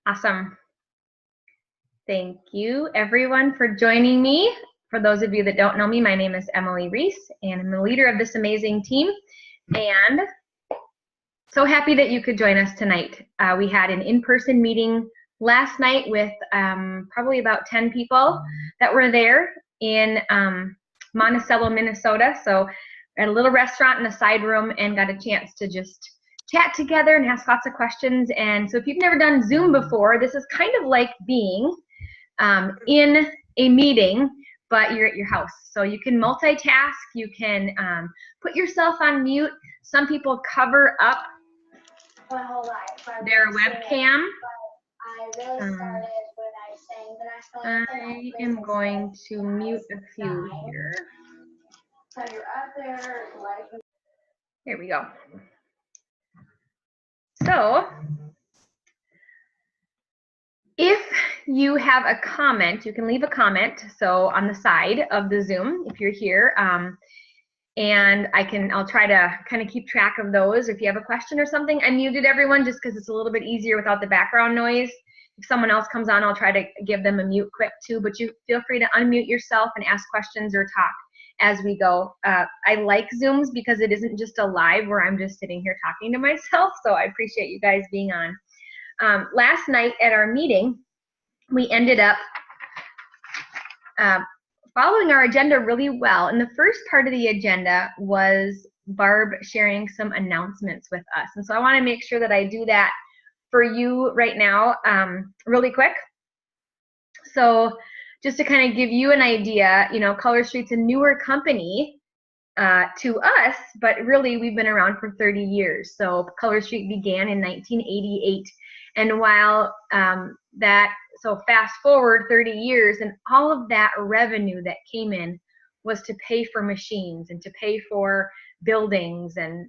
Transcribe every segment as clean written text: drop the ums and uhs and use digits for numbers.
Awesome. Thank you, everyone, for joining me. For those of you that don't know me, my name is Emily Reese, and I'm the leader of this amazing team. And so happy that you could join us tonight. We had an in-person meeting last night with probably about 10 people that were there in Monticello, Minnesota. So at a little restaurant in the side room and got a chance to just chat together and ask lots of questions. And so if you've never done Zoom before, this is kind of like being in a meeting, but you're at your house. So you can multitask, you can put yourself on mute. Some people cover up their webcam. I am going to mute a few here. There we go. So if you have a comment, you can leave a comment. So on the side of the Zoom, if you're here, and I'll try to kind of keep track of those. If you have a question or something, I muted everyone just because it's a little bit easier without the background noise. If someone else comes on, I'll try to give them a mute quick too, but you feel free to unmute yourself and ask questions or talk as we go. I like Zooms because it isn't just a live where I'm just sitting here talking to myself, so I appreciate you guys being on. Last night at our meeting, we ended up following our agenda really well. And the first part of the agenda was Barb sharing some announcements with us. And so I want to make sure that I do that for you right now really quick. So just to kind of give you an idea, you know, Color Street's a newer company to us, but really we've been around for 30 years. So Color Street began in 1988. And while so fast forward 30 years, and all of that revenue that came in was to pay for machines and to pay for buildings and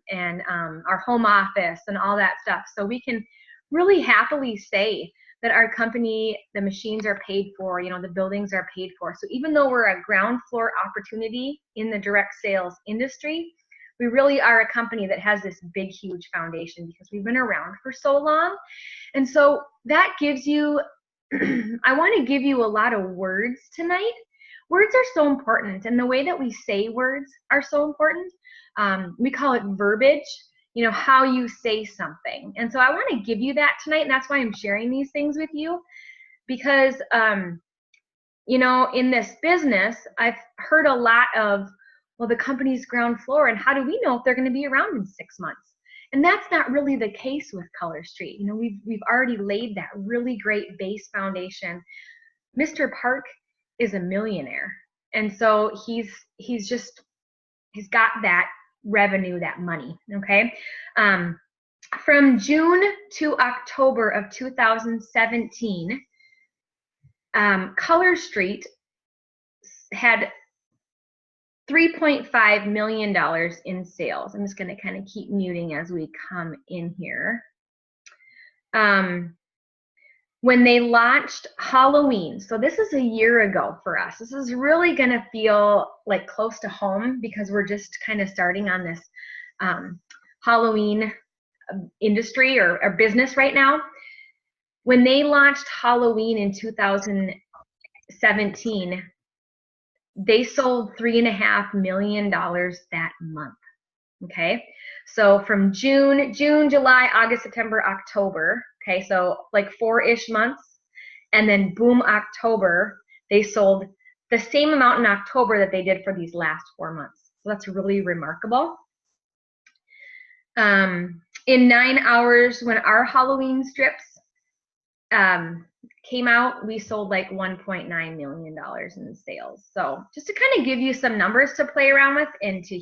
our home office and all that stuff. So we can really happily say that our company, the machines are paid for, you know, the buildings are paid for. So even though we're a ground floor opportunity in the direct sales industry, we really are a company that has this big, huge foundation because we've been around for so long. And so that gives you, I want to give you a lot of words tonight. Words are so important, and the way that we say words are so important. We call it verbiage, you know, how you say something. And so I want to give you that tonight, and that's why I'm sharing these things with you, because, you know, in this business, I've heard a lot of, well, the company's ground floor, and how do we know if they're going to be around in 6 months? And that's not really the case with Color Street. You know, we've already laid that really great base foundation. Mr. Park is a millionaire, and so he's got that revenue, that money. Okay, from June to October of 2017, Color Street had $3.5 million in sales. I'm just going to kind of keep muting as we come in here. When they launched Halloween, so this is a year ago for us. This is really going to feel like close to home because we're just kind of starting on this Halloween industry or business right now. When they launched Halloween in 2017, they sold $3.5 million that month. Okay, so from June, July, August, September, October. Okay, so like 4-ish months, and then boom, October, they sold the same amount in October that they did for these last 4 months. So that's really remarkable. In 9 hours, when our Halloween strips came out, we sold like $1.9 million in sales. So just to kind of give you some numbers to play around with and to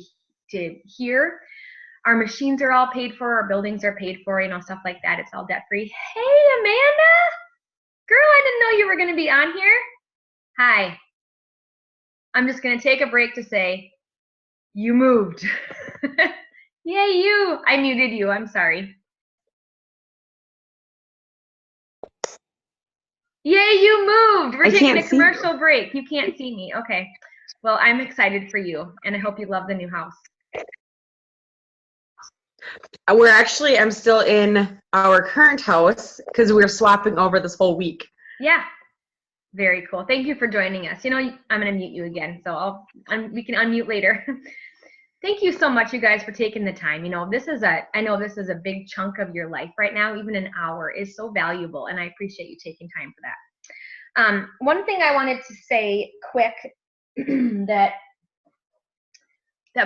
hear, our machines are all paid for, our buildings are paid for, you know, stuff like that. It's all debt free. Hey, Amanda, girl, I didn't know you were going to be on here. Hi. I'm just going to take a break to say you moved. Yay, you. I muted you. I'm sorry. Yay, you moved. We're taking a commercial break. You can't see me. Okay. Well, I'm excited for you, and I hope you love the new house. I'm still in our current house because we're swapping over this whole week. Yeah. Very cool. Thank you for joining us. You know, I'm going to mute you again, so we can unmute later. Thank you so much, you guys, for taking the time. You know, I know this is a big chunk of your life right now. Even an hour is so valuable, and I appreciate you taking time for that. One thing I wanted to say quick that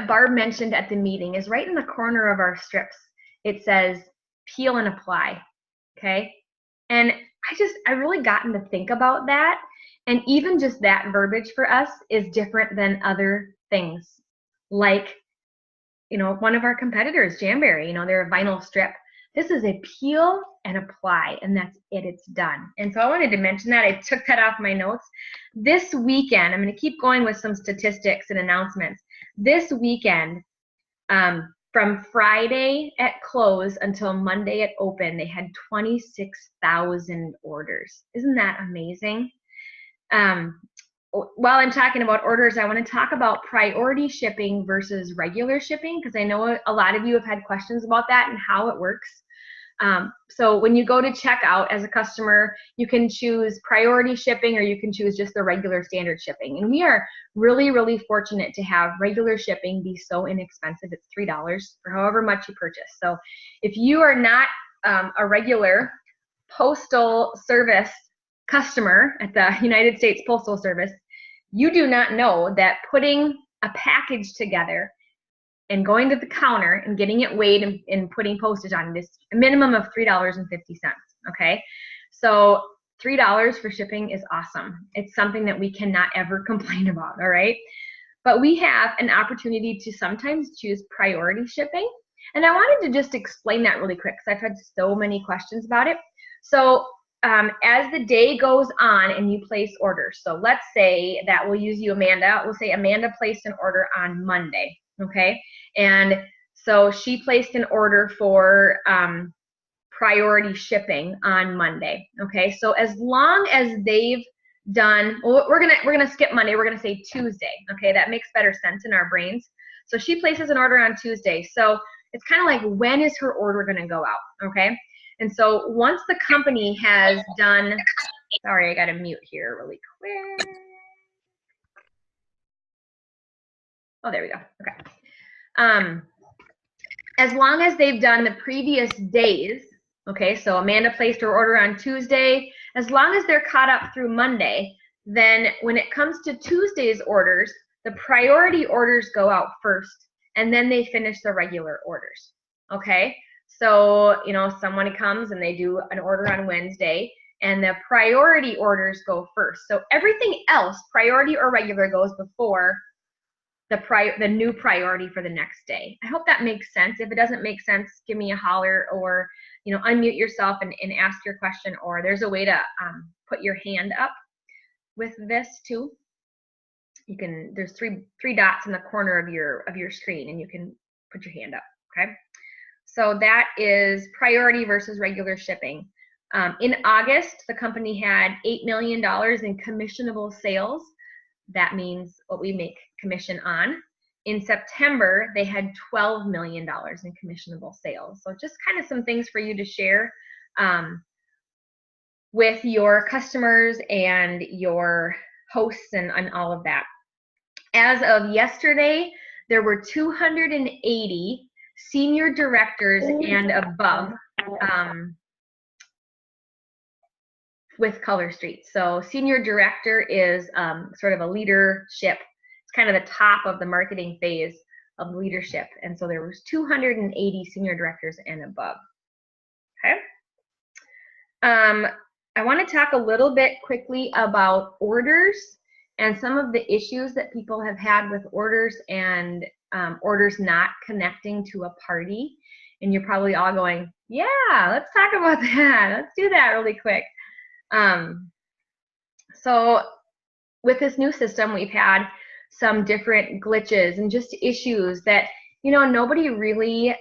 Barb mentioned at the meeting is right in the corner of our strips. It says peel and apply. Okay. And I really gotten to think about that. And even just that verbiage for us is different than other things. Like, you know, one of our competitors, Jamberry, you know, they're a vinyl strip. This is a peel and apply, and that's it. It's done. And so I wanted to mention that. I took that off my notes. This weekend, I'm going to keep going with some statistics and announcements. This weekend, from Friday at close until Monday at open, they had 26,000 orders. Isn't that amazing? While I'm talking about orders, I want to talk about priority shipping versus regular shipping, because I know a lot of you have had questions about that and how it works. So when you go to checkout as a customer, you can choose priority shipping or you can choose just the regular standard shipping. And we are really, really fortunate to have regular shipping be so inexpensive. It's $3 for however much you purchase. So if you are not a regular postal service customer at the United States Postal Service, you do not know that putting a package together and going to the counter and getting it weighed and putting postage on it is a minimum of $3.50, okay? So $3 for shipping is awesome. It's something that we cannot ever complain about, all right? But we have an opportunity to sometimes choose priority shipping. And I wanted to just explain that really quick because I've had so many questions about it. So as the day goes on and you place orders, so let's say that we'll use you, Amanda. We'll say Amanda placed an order on Monday. Okay, and so she placed an order for priority shipping on Monday. Okay, so as long as they've done, well, we're gonna skip Monday. We're gonna say Tuesday. Okay, that makes better sense in our brains. So she places an order on Tuesday. So it's kind of like, when is her order gonna go out? Okay, and so once the company has done, sorry, I gotta mute here really quick. Oh, there we go. Okay. As long as they've done the previous days, okay, so Amanda placed her order on Tuesday, as long as they're caught up through Monday, then when it comes to Tuesday's orders, the priority orders go out first, and then they finish the regular orders, okay? So, you know, someone comes and they do an order on Wednesday, and the priority orders go first. So everything else, priority or regular, goes before the new priority for the next day. I hope that makes sense. If it doesn't make sense, give me a holler, or, you know, unmute yourself and ask your question, or there's a way to put your hand up with this too. You can, there's three dots in the corner of your screen, and you can put your hand up, okay? So that is priority versus regular shipping. In August, the company had $8 million in commissionable sales. That means what we make commission on. In September, they had $12 million in commissionable sales. So just kind of some things for you to share with your customers and your hosts and all of that. As of yesterday, there were 280 senior directors and above with Color Street. So senior director is sort of a leadership. It's kind of the top of the marketing phase of leadership. And so there was 280 senior directors and above. Okay. I want to talk a little bit quickly about orders and some of the issues that people have had with orders and orders not connecting to a party. And you're probably all going, yeah, let's talk about that. Let's do that really quick. So with this new system, we've had some different glitches and just issues that, you know, nobody really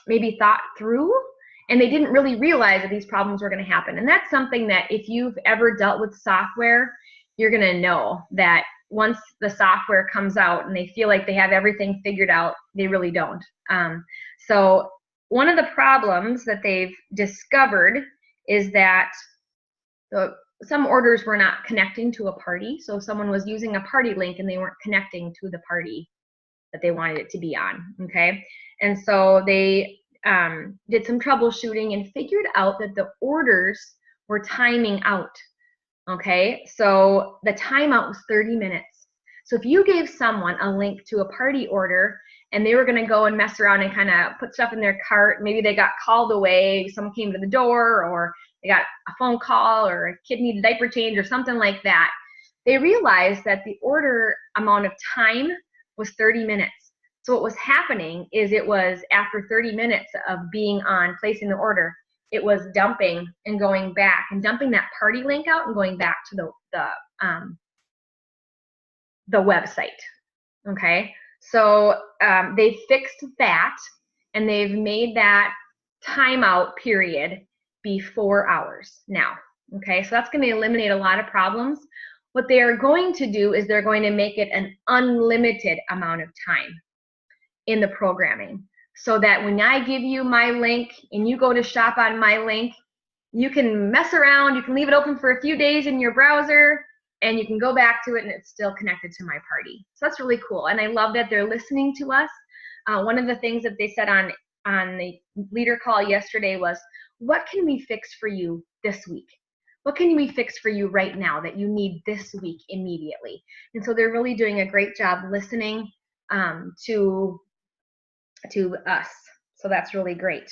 maybe thought through, and they didn't really realize that these problems were going to happen. And that's something that if you've ever dealt with software, you're going to know that once the software comes out and they feel like they have everything figured out, They really don't. So one of the problems that they've discovered is that some orders were not connecting to a party. So someone was using a party link and they weren't connecting to the party that they wanted it to be on, okay? And so they did some troubleshooting and figured out that the orders were timing out, okay? So the timeout was 30 minutes. So if you gave someone a link to a party order and they were gonna go and mess around and kind of put stuff in their cart, maybe they got called away, someone came to the door, or they got a phone call, or a kid needed diaper change or something like that, they realized that the order amount of time was 30 minutes. So what was happening is it was after 30 minutes of being on placing the order, it was dumping and going back and dumping that party link out and going back to the website, okay? So they fixed that and they've made that timeout period be 4 hours now, okay? So that's gonna eliminate a lot of problems. What they are going to do is they're going to make it an unlimited amount of time in the programming, so that when I give you my link and you go to shop on my link, you can mess around, you can leave it open for a few days in your browser, and you can go back to it and it's still connected to my party. So that's really cool, and I love that they're listening to us. One of the things that they said on the leader call yesterday was, what can we fix for you this week? What can we fix for you right now that you need this week immediately? And so they're really doing a great job listening to us. So that's really great.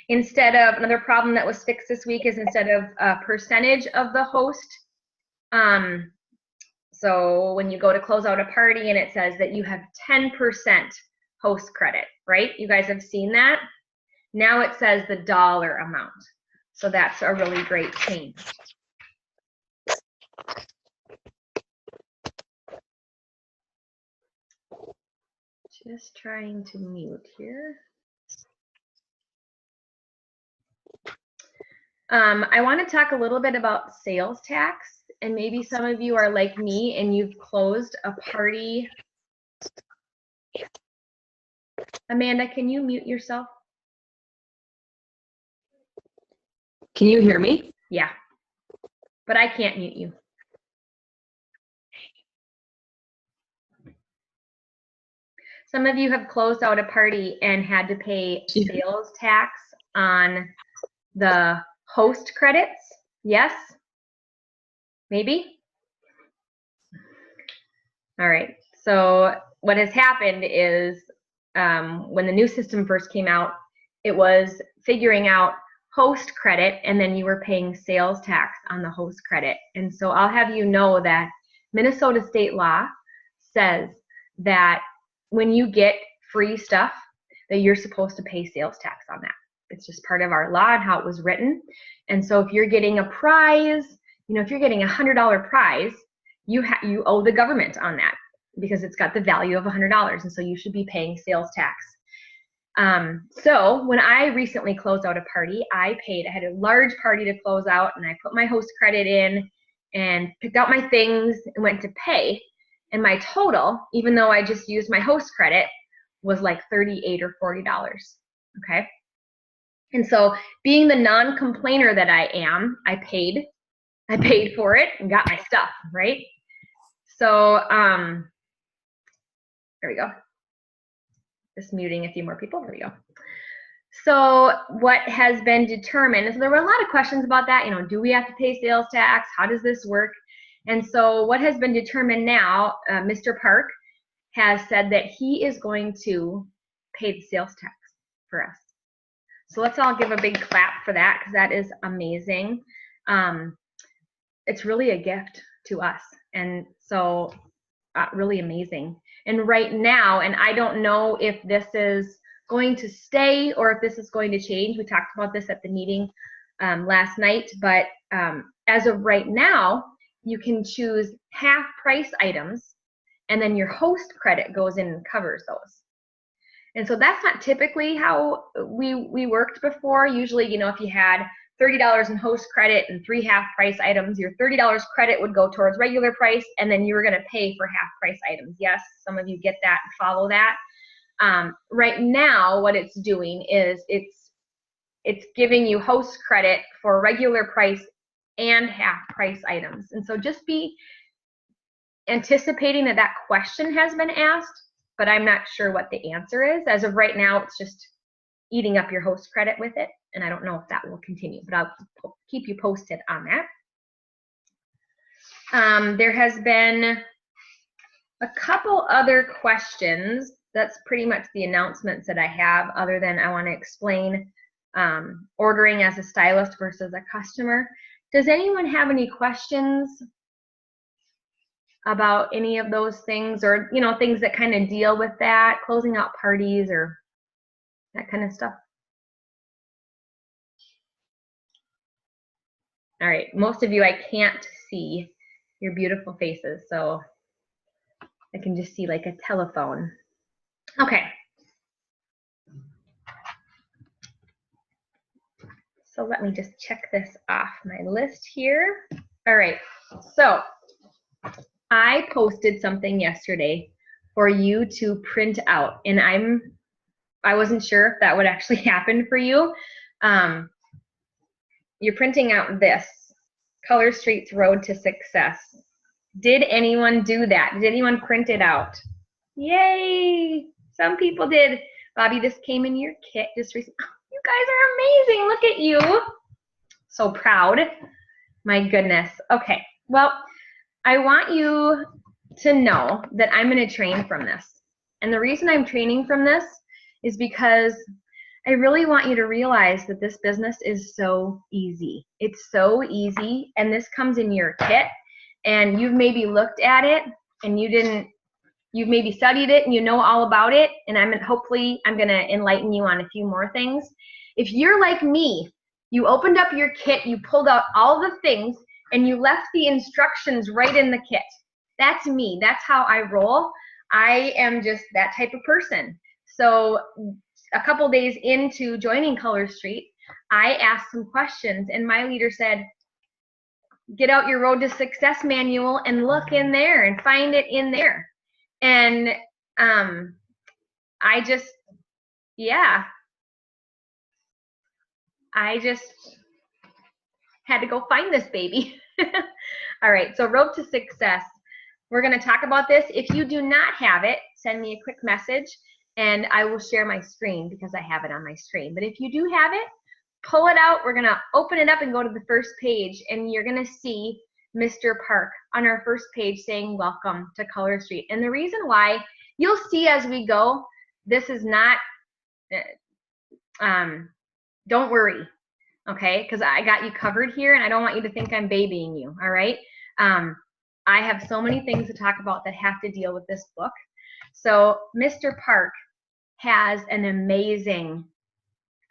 Instead of, another problem that was fixed this week is instead of a percentage of the host, so when you go to close out a party and it says that you have 10% host credit, right? You guys have seen that? Now it says the dollar amount. So that's a really great change. Just trying to mute here. I want to talk a little bit about sales tax, and maybe some of you are like me and you've closed a party. Amanda, can you mute yourself? Can you hear me? Yeah, but I can't mute you. Some of you have closed out a party and had to pay sales tax on the host credits. Yes? Maybe? All right. So what has happened is when the new system first came out, it was figuring out host credit, and then you were paying sales tax on the host credit. And so I'll have you know that Minnesota state law says that when you get free stuff, that you're supposed to pay sales tax on that. It's just part of our law and how it was written. And so if you're getting a prize, you know, if you're getting a $100 prize, you owe the government on that because it's got the value of $100, and so you should be paying sales tax. So when I recently closed out a party, I had a large party to close out, and I put my host credit in and picked out my things and went to pay. And my total, even though I just used my host credit, was like $38 or $40, okay? And so being the non-complainer that I am, I paid for it and got my stuff, right? So there we go. Just muting a few more people, there we go. So what has been determined, so there were a lot of questions about that, you know, do we have to pay sales tax? How does this work? And so what has been determined now, Mr. Park has said that he is going to pay the sales tax for us. So let's all give a big clap for that, because that is amazing. It's really a gift to us, and so really amazing. And right now, and I don't know if this is going to stay or if this is going to change. We talked about this at the meeting last night, but as of right now, you can choose half price items, and then your host credit goes in and covers those. And so that's not typically how we worked before. Usually, you know, if you had $30 in host credit and 3 half price items, your $30 credit would go towards regular price, and then you were going to pay for half price items. Yes, some of you get that and follow that. Right now, what it's doing is it's giving you host credit for regular price and half price items. And so just be anticipating that that question has been asked, but I'm not sure what the answer is. As of right now, it's just eating up your host credit with it, and I don't know if that will continue, but I'll keep you posted on that. There has been a couple other questions. That's pretty much the announcements that I have, other than I want to explain ordering as a stylist versus a customer. Does anyone have any questions about any of those things, or things that kind of deal with that, closing out parties or that kind of stuff? All right, most of you, I can't see your beautiful faces, so I can just see like a telephone. Okay. So let me just check this off my list here. All right, so I posted something yesterday for you to print out, and I wasn't sure if that would actually happen for you. You're printing out this, Color Street's Road to Success. Did anyone do that? Did anyone print it out? Yay! Some people did. Bobby, this came in your kit just recently. You guys are amazing. Look at you. So proud. My goodness. Okay. Well, I want you to know that I'm going to train from this. And the reason I'm training from this is because I really want you to realize that this business is so easy. It's so easy, and this comes in your kit, and you've maybe looked at it and you've maybe studied it and you know all about it, and hopefully I'm going to enlighten you on a few more things. If you're like me, you opened up your kit, you pulled out all the things, and you left the instructions right in the kit. That's me. That's how I roll. I am just that type of person. So a couple days into joining Color Street, I asked some questions, and my leader said, get out your Road to Success manual and look in there and find it in there. And I just had to go find this baby. All right, so Road to Success. We're going to talk about this. If you do not have it, send me a quick message, and I will share my screen because I have it on my screen. But if you do have it, pull it out. We're going to open it up and go to the first page, and you're going to see Mr. Park on our first page saying welcome to Color Street. And the reason why, you'll see as we go, this is not, don't worry, okay? Because I got you covered here, and I don't want you to think I'm babying you, all right? I have so many things to talk about that have to deal with this book. So Mr. Park has an amazing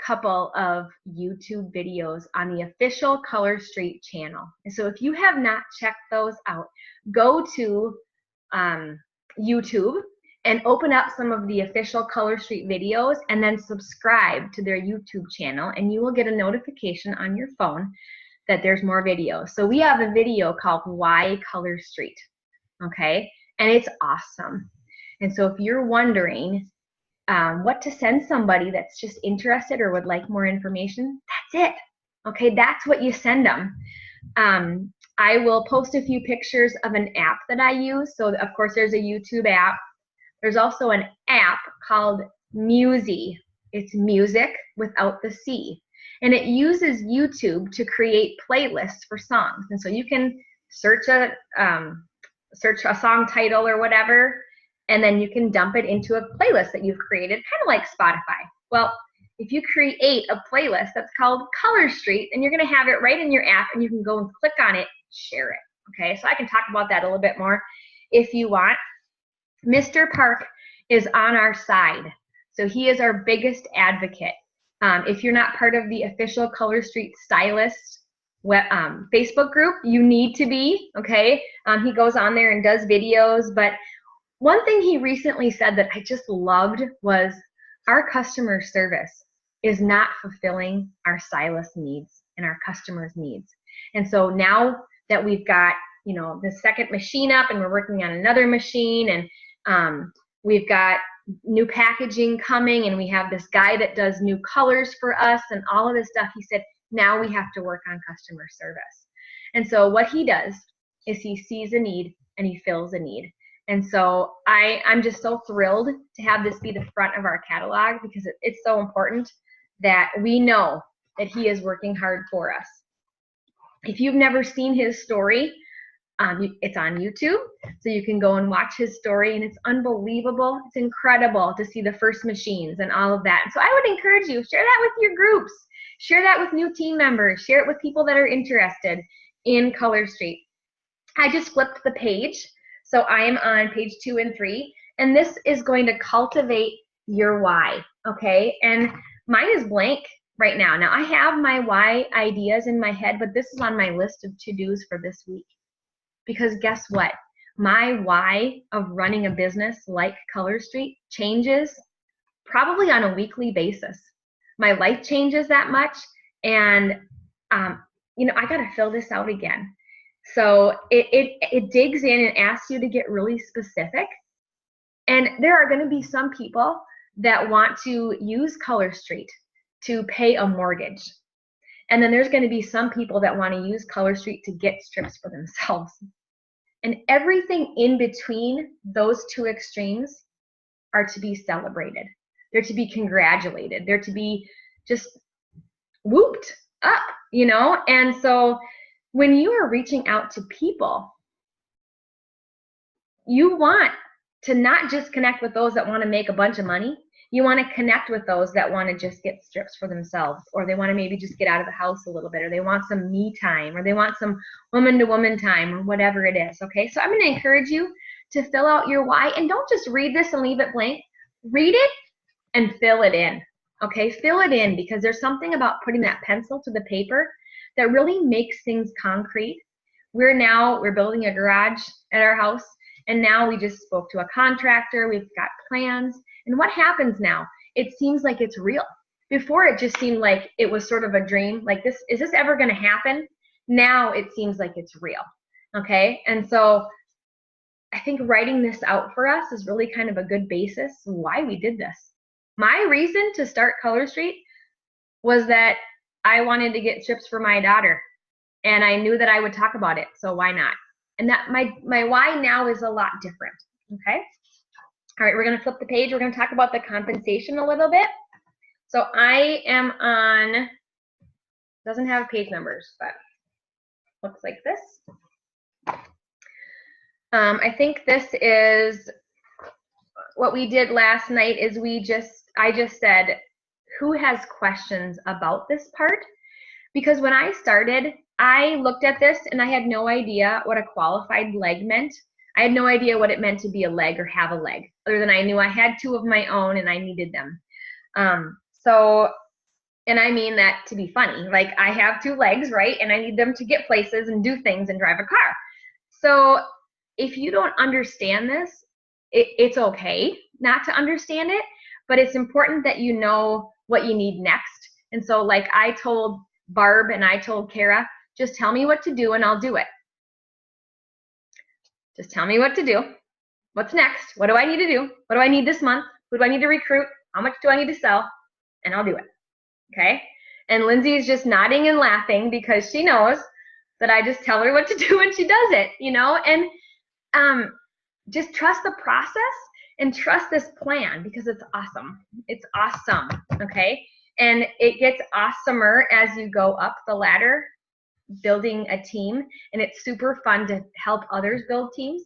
couple of YouTube videos on the official Color Street channel. And so if you have not checked those out, go to YouTube and open up some of the official Color Street videos, and then subscribe to their YouTube channel, and you will get a notification on your phone that there's more videos. So we have a video called Why Color Street, okay? And it's awesome. And so if you're wondering what to send somebody that's just interested or would like more information, that's it. Okay, that's what you send them. I will post a few pictures of an app that I use. So of course there's a YouTube app. There's also an app called Musi. It's music without the C. And it uses YouTube to create playlists for songs. And so you can search a song title or whatever, and then you can dump it into a playlist that you've created, kind of like Spotify. Well, if you create a playlist that's called Color Street, then you're going to have it right in your app, and you can go and click on it, share it. Okay, so I can talk about that a little bit more if you want. Mr. Park is on our side. So he is our biggest advocate. If you're not part of the official Color Street Stylist Facebook group, you need to be, okay? He goes on there and does videos, but one thing he recently said that I just loved was our customer service is not fulfilling our stylist needs and our customers' needs. And so now that we've got, the second machine up and we're working on another machine, and we've got new packaging coming, and we have this guy that does new colors for us and all of this stuff. He said, now we have to work on customer service. And so what he does is he sees a need and he fills a need. And so I'm just so thrilled to have this be the front of our catalog, because it's so important that we know that he is working hard for us. If you've never seen his story, it's on YouTube, so you can go and watch his story, and it's unbelievable. It's incredible to see the first machines and all of that. So I would encourage you, share that with your groups, share that with new team members, share it with people that are interested in Color Street. I just flipped the page, so I am on page 2 and 3, and this is going to cultivate your why, okay? And mine is blank right now. Now I have my why ideas in my head, but this is on my list of to-dos for this week. Because guess what? My why of running a business like Color Street changes probably on a weekly basis. My life changes that much, and you know, I got to fill this out again. So it digs in and asks you to get really specific. And there are going to be some people that want to use Color Street to pay a mortgage. And then there's going to be some people that want to use Color Street to get strips for themselves. And everything in between those two extremes are to be celebrated. They're to be congratulated. They're to be just whooped up, you know? And so when you are reaching out to people, you want to not just connect with those that want to make a bunch of money. You want to connect with those that want to just get strips for themselves, or they want to maybe just get out of the house a little bit, or they want some me time, or they want some woman-to-woman time, or whatever it is, okay? So I'm going to encourage you to fill out your why, and don't just read this and leave it blank. Read it and fill it in, okay? Fill it in, because there's something about putting that pencil to the paper that really makes things concrete. We're building a garage at our house, and now we just spoke to a contractor. We've got plans. And what happens now? It seems like it's real. Before, it just seemed like it was sort of a dream. Like, is this ever going to happen? Now it seems like it's real. Okay? And so I think writing this out for us is really kind of a good basis why we did this. My reason to start Color Street was that I wanted to get strips for my daughter, and I knew that I would talk about it, so why not? And that my why now is a lot different. Okay? All right, we're going to flip the page. We're going to talk about the compensation a little bit. So I am on, doesn't have page numbers, but looks like this. I think this is what we did last night is I just said, who has questions about this part? Because when I started, I looked at this and I had no idea what a qualified leg meant. I had no idea what it meant to be a leg or have a leg, other than I knew I had 2 of my own and I needed them. And I mean that to be funny. Like, I have 2 legs, right? And I need them to get places and do things and drive a car. So if you don't understand this, it's okay not to understand it, but it's important that you know what you need next. And so, like, I told Barb and I told Kara, just tell me what to do and I'll do it. Just tell me what to do. What's next? What do I need to do? What do I need this month? Who do I need to recruit? How much do I need to sell? And I'll do it. Okay? And Lindsay is just nodding and laughing because she knows that I just tell her what to do and she does it, you know? And just trust the process and trust this plan, because it's awesome. It's awesome. Okay? And it gets awesomer as you go up the ladder, building a team, and it's super fun to help others build teams.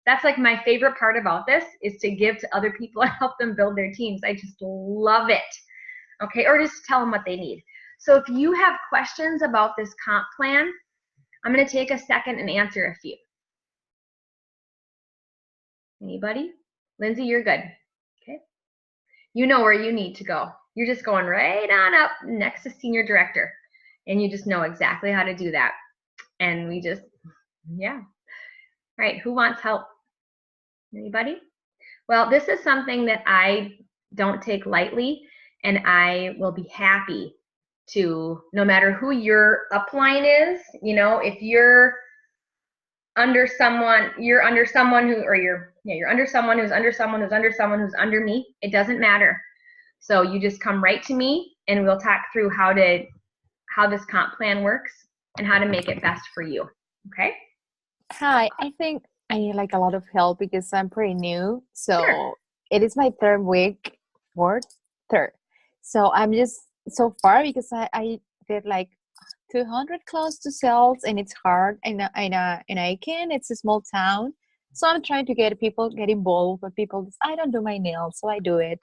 That's like my favorite part about this, is to give to other people and help them build their teams. I just love it. Okay, or just tell them what they need. So if you have questions about this comp plan, I'm going to take a second and answer a few. Anybody? Lindsay, you're good. Okay. You know where you need to go. You're just going right on up next to senior director, and you just know exactly how to do that. And we just, yeah. All right, who wants help? Anybody? Well, this is something that I don't take lightly, and I will be happy to, no matter who your upline is, you know, if you're under someone, you're under someone who, or you're under someone who's under someone who's under someone who's under me. It doesn't matter. So you just come right to me and we'll talk through how this comp plan works and how to make it best for you. Okay? Hi, I think I need like a lot of help because I'm pretty new. So Sure. it is my third week, third. So I'm just so far because I did like 200 close to sales and it's hard. In Aiken, it's a small town. So I'm trying to get people get involved, but people just, I don't do my nails, so I do it.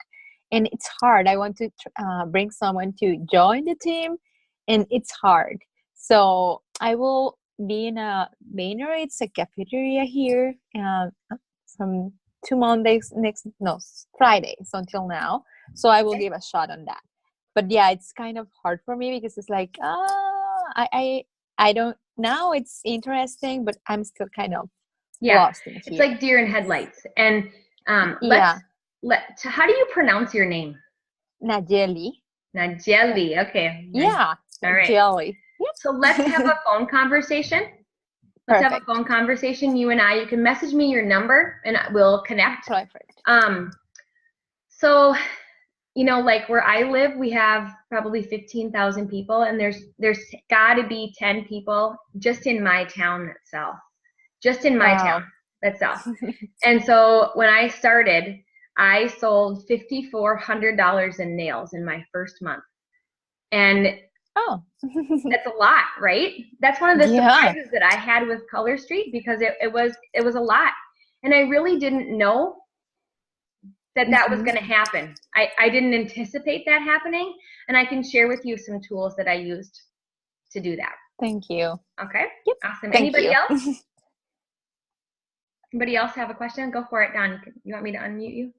And it's hard. I want to bring someone to join the team, and it's hard. So I will be in a Manor. It's a cafeteria here from 2 Mondays Fridays until now. So I will give a shot on that. But yeah, it's kind of hard for me because it's like I don't now. It's interesting, but I'm still kind of lost in here. It's like deer in headlights. And how do you pronounce your name? Nayeli. Nayeli. Okay. Yeah. All right. Nayeli. Yep. So let's have a phone conversation. Let's have a phone conversation. You and I. You can message me your number, and we'll connect. Perfect. So, you know, like where I live, we have probably 15,000 people, and there's got to be 10 people just in my town itself. Just in my town itself. And so when I started, I sold $5,400 in nails in my first month. And that's a lot, right? That's one of the surprises that I had with Color Street because it was a lot. And I really didn't know that was going to happen. I didn't anticipate that happening. And I can share with you some tools that I used to do that. Thank you. Okay. Yep. Awesome. Thank Anybody you. else? Anybody else have a question? Go for it, Don. You want me to unmute you?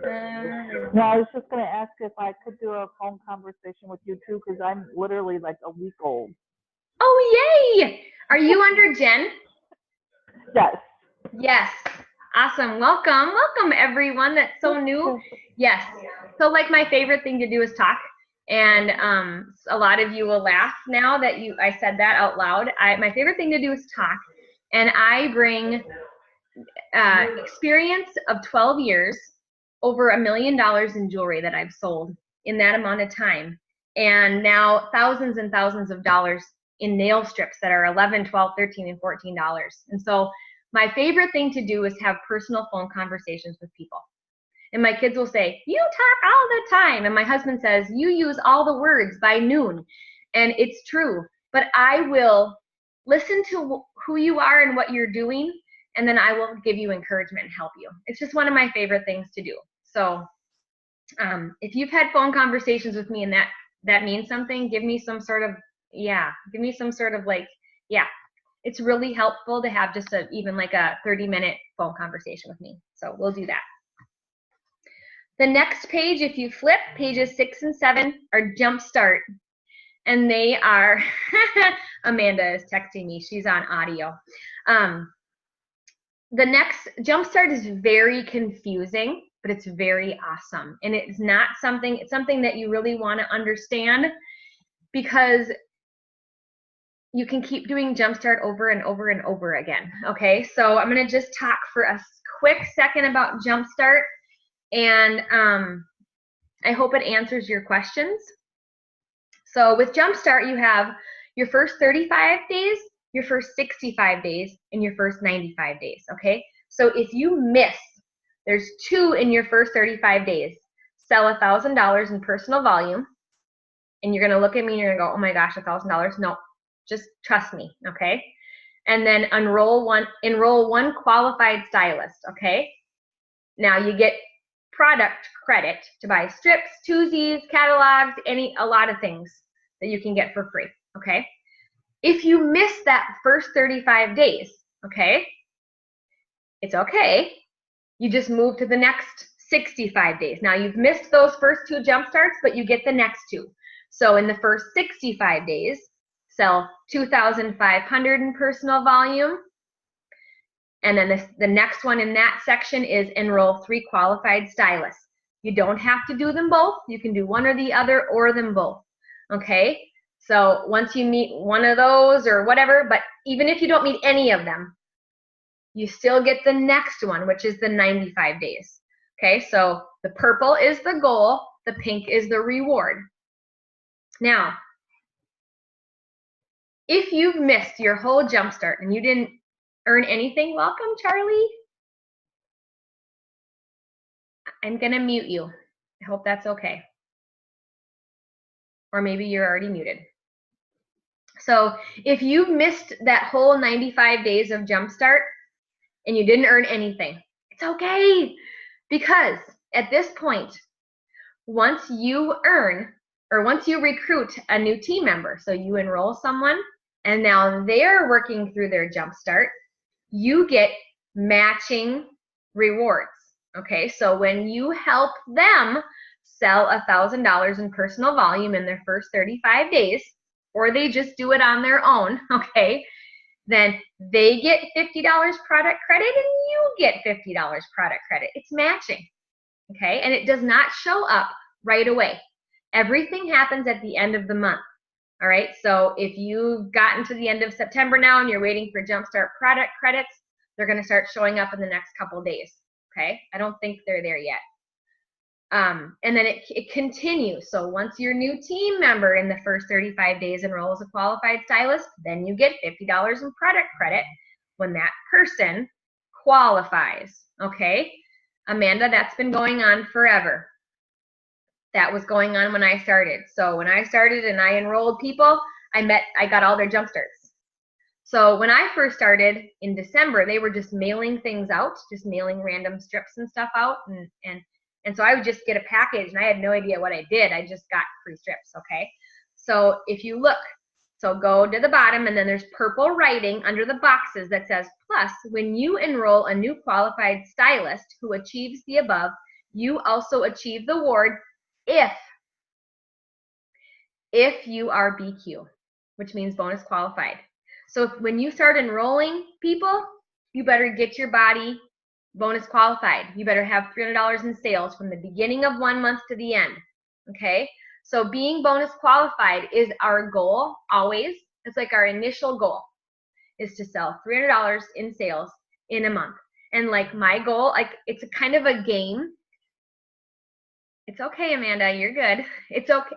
No, I was just going to ask if I could do a phone conversation with you too, because I'm literally like a week old. Oh, yay! Are you under Jen? Yes. Yes. Awesome. Welcome. Welcome, everyone that's so new. Yes. So, like, my favorite thing to do is talk. And a lot of you will laugh now that I said that out loud. My favorite thing to do is talk. And I bring experience of 12 years, over $1 million in jewelry that I've sold in that amount of time. And now thousands and thousands of dollars in nail strips that are $11, $12, $13, and $14. And so my favorite thing to do is have personal phone conversations with people. And my kids will say, you talk all the time. And my husband says, you use all the words by noon. And it's true. But I will listen to who you are and what you're doing, and then I will give you encouragement and help you. It's just one of my favorite things to do. So if you've had phone conversations with me and that means something, give me some sort of, it's really helpful to have just even like a 30-minute phone conversation with me. So we'll do that. The next page, if you flip, pages 6 and 7 are Jumpstart. And they are, Amanda is texting me, she's on audio. The next, Jumpstart is very confusing, but it's very awesome. And it's not something, it's something that you really want to understand because you can keep doing Jumpstart over and over and over again. Okay, so I'm going to just talk for a quick second about Jumpstart, and I hope it answers your questions. So with Jumpstart, you have your first 35 days, your first 65 days, and your first 95 days, okay? So if you miss, there's 2 in your first 35 days. Sell $1,000 in personal volume, and you're gonna look at me and you're gonna go, oh my gosh, $1,000? No, just trust me, okay? And then enroll one qualified stylist, okay? Now you get product credit to buy strips, twosies, catalogs, a lot of things that you can get for free, okay? If you miss that first 35 days, okay, it's okay. You just move to the next 65 days. Now you've missed those first 2 Jumpstarts, but you get the next 2. So in the first 65 days, sell 2,500 in personal volume. And then the next one in that section is enroll 3 qualified stylists. You don't have to do them both. You can do one or the other or them both. Okay, so once you meet one of those or whatever, but even if you don't meet any of them, you still get the next one, which is the 95 days. Okay, so the purple is the goal, the pink is the reward. Now, if you've missed your whole jumpstart and you didn't earn anything, welcome, Charlie. I'm gonna mute you. I hope that's okay. Or maybe you're already muted. So if you've missed that whole 95 days of Jumpstart and you didn't earn anything, it's okay. Because at this point, once you earn or once you recruit a new team member, so you enroll someone and now they're working through their Jumpstart, you get matching rewards. Okay, so when you help them sell $1,000 in personal volume in their first 35 days, or they just do it on their own, okay, then they get $50 product credit and you get $50 product credit. It's matching, okay, and it does not show up right away. Everything happens at the end of the month. All right, so if you've gotten to the end of September now and you're waiting for Jumpstart product credits, they're going to start showing up in the next couple days. Okay, I don't think they're there yet. And then it continues. So once your new team member in the first 35 days enrolls a qualified stylist, then you get $50 in product credit when that person qualifies. Okay, Amanda, that's been going on forever. That was going on when I started. So when I started and I enrolled people, I got all their Jumpstarts. So when I first started in December, they were just mailing things out, just mailing random strips and stuff out. And so I would just get a package and I had no idea what I did. I just got free strips, okay? So if you look, so go to the bottom and then there's purple writing under the boxes that says, plus when you enroll a new qualified stylist who achieves the above, you also achieve the award if you are BQ, which means bonus qualified. So when you start enrolling people, you better get your body bonus qualified. You better have $300 in sales from the beginning of 1 month to the end, okay? So being bonus qualified is our goal always. It's like our initial goal is to sell $300 in sales in a month. And like my goal, like it's a kind of a game. It's okay, Amanda, you're good. It's okay.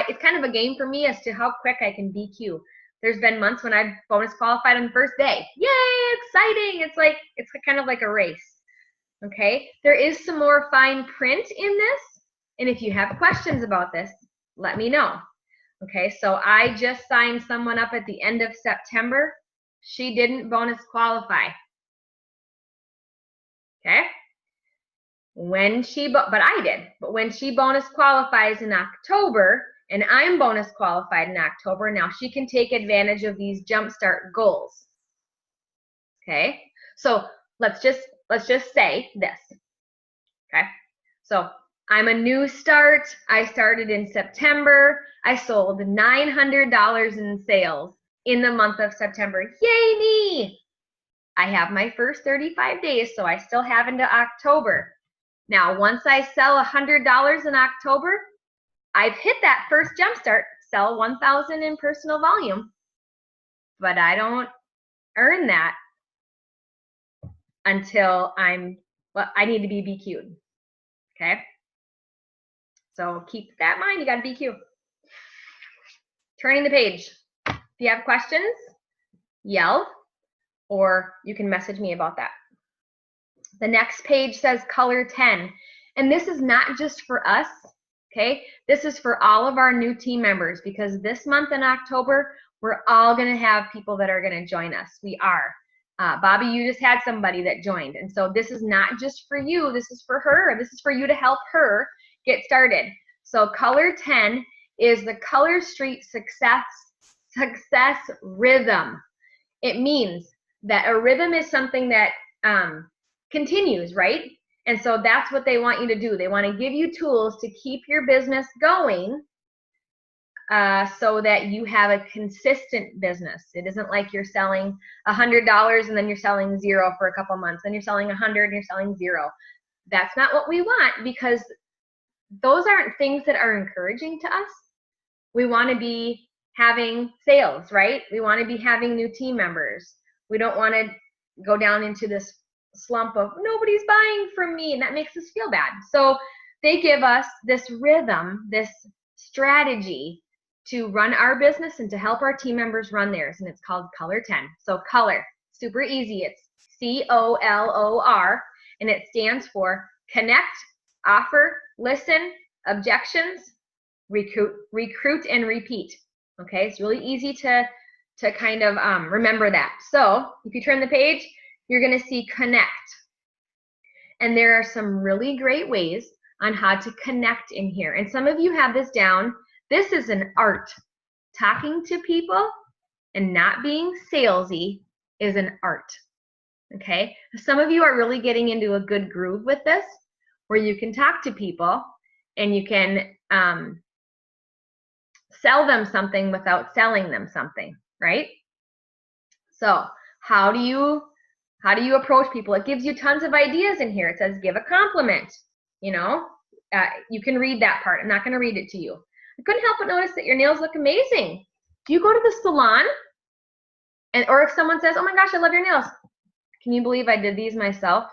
It's kind of a game for me as to how quick I can BQ. There's been months when I've bonus qualified on the first day. Yay, exciting. It's kind of like a race. Okay, there is some more fine print in this. And if you have questions about this, let me know. Okay, so I just signed someone up at the end of September. She didn't bonus qualify. Okay. But I did. But when she bonus qualifies in October, and I'm bonus qualified in October, now she can take advantage of these Jumpstart goals. Okay, so let's just say this. Okay, so I'm a new start. I started in September. I sold $900 in sales in the month of September. Yay me! I have my first 35 days, so I still have into October. Now, once I sell $100 in October, I've hit that first Jumpstart, sell 1,000 in personal volume, but I don't earn that until I need to be BQ'd, okay? So keep that in mind, you gotta BQ. Turning the page. If you have questions, yell, or you can message me about that. The next page says color 10, and this is not just for us, okay? This is for all of our new team members because this month in October, we're all gonna have people that are gonna join us. We are. Bobby, you just had somebody that joined, and so this is not just for you, this is for her. This is for you to help her get started. So color 10 is the Color Street Success Rhythm. It means that a rhythm is something that continues, right? And so that's what they want you to do. They want to give you tools to keep your business going so that you have a consistent business. It isn't like you're selling $100 and then you're selling zero for a couple months, then you're selling 100 and you're selling zero. That's not what we want because those aren't things that are encouraging to us. We want to be having sales, right? We want to be having new team members. We don't want to go down into this slump of nobody's buying from me, and that makes us feel bad. So they give us this rhythm, this strategy to run our business and to help our team members run theirs, and it's called Color 10. So color, super easy. It's COLOR, and it stands for connect, offer, listen, objections, recruit, and repeat. Okay, it's really easy to kind of remember that. So if you turn the page, you're going to see connect. And there are some really great ways on how to connect in here. And some of you have this down. This is an art. Talking to people and not being salesy is an art. Okay? Some of you are really getting into a good groove with this, where you can talk to people and you can sell them something without selling them something, right? So how do you approach people? It gives you tons of ideas in here. It says give a compliment. You know, you can read that part. I'm not going to read it to you. I couldn't help but notice that your nails look amazing. Do you go to the salon? Or if someone says, oh my gosh, I love your nails. Can you believe I did these myself?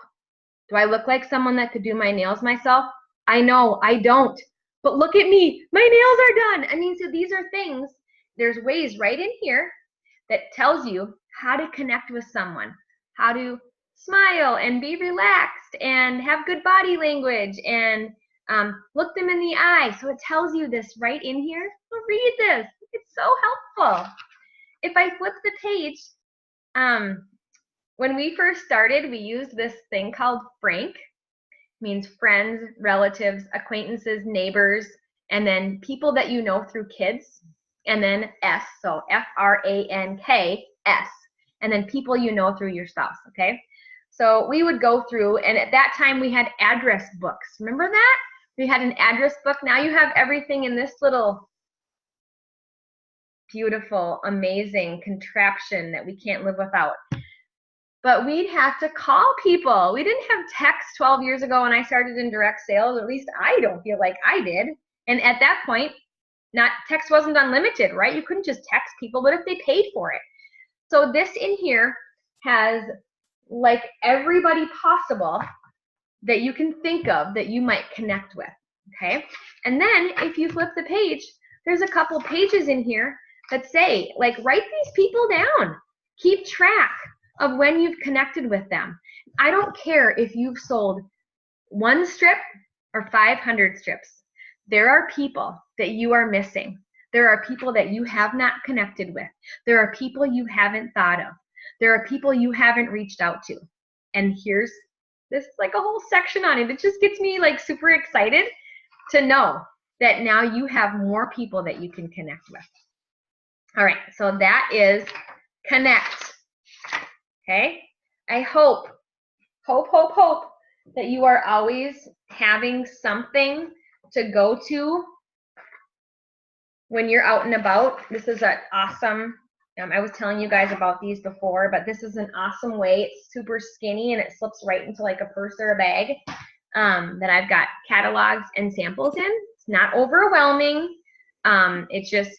Do I look like someone that could do my nails myself? I know, I don't. But look at me. My nails are done. I mean, so these are things. There's ways right in here that tells you how to connect with someone, how to smile and be relaxed and have good body language and look them in the eye. So it tells you this right in here. So read this. It's so helpful. If I flip the page, when we first started, we used this thing called Frank. It means friends, relatives, acquaintances, neighbors, and then people that you know through kids, and then S, so FRANK-S, and then people you know through your spouse, okay? So we would go through, and at that time we had address books. Remember that? We had an address book. Now you have everything in this little beautiful, amazing contraption that we can't live without. But we'd have to call people. We didn't have text 12 years ago when I started in direct sales. At least I don't feel like I did. And at that point, text wasn't unlimited, right? You couldn't just text people. What if they paid for it? So this in here has like everybody possible that you can think of that you might connect with, okay? And then if you flip the page, there's a couple pages in here that say, like, write these people down. Keep track of when you've connected with them. I don't care if you've sold 1 strip or 500 strips. There are people that you are missing. There are people that you have not connected with. There are people you haven't thought of. There are people you haven't reached out to. And here's this like a whole section on it. It just gets me like super excited to know that now you have more people that you can connect with. All right, so that is connect. Okay, I hope that you are always having something to go to when you're out and about. This is an awesome, I was telling you guys about these before, but this is an awesome way. It's super skinny and it slips right into like a purse or a bag that I've got catalogs and samples in. It's not overwhelming. It's just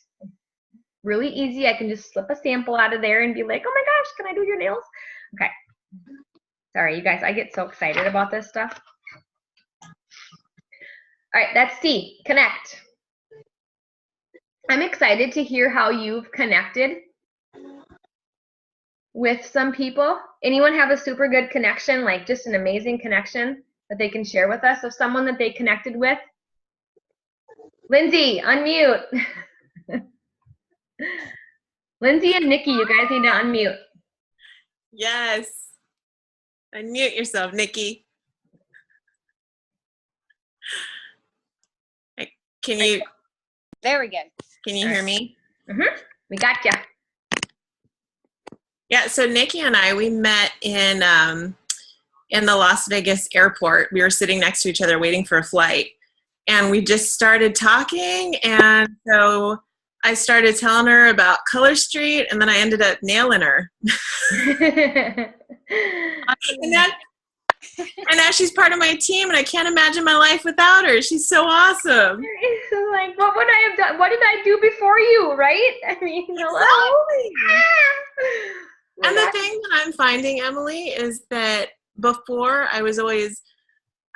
really easy. I can just slip a sample out of there and be like, oh my gosh, can I do your nails? Okay. Sorry, you guys, I get so excited about this stuff. All right, that's C, connect. I'm excited to hear how you've connected with some people. Anyone have a super good connection, like just an amazing connection that they can share with us of someone that they connected with? Lindsay, unmute. Lindsay and Nikki, you guys need to unmute. Yes. Unmute yourself, Nikki. Can you? There we go. Can you hear me? Mm-hmm. We got you. Yeah. So Nikki and I, we met in the Las Vegas airport. We were sitting next to each other waiting for a flight, and we just started talking. And so I started telling her about Color Street, and then I ended up nailing her. And now she's part of my team, and I can't imagine my life without her. She's so awesome. You're so like, what would I have done? What did I do before you, right? I mean, hello? And the thing that I'm finding, Emily, is that before I was always,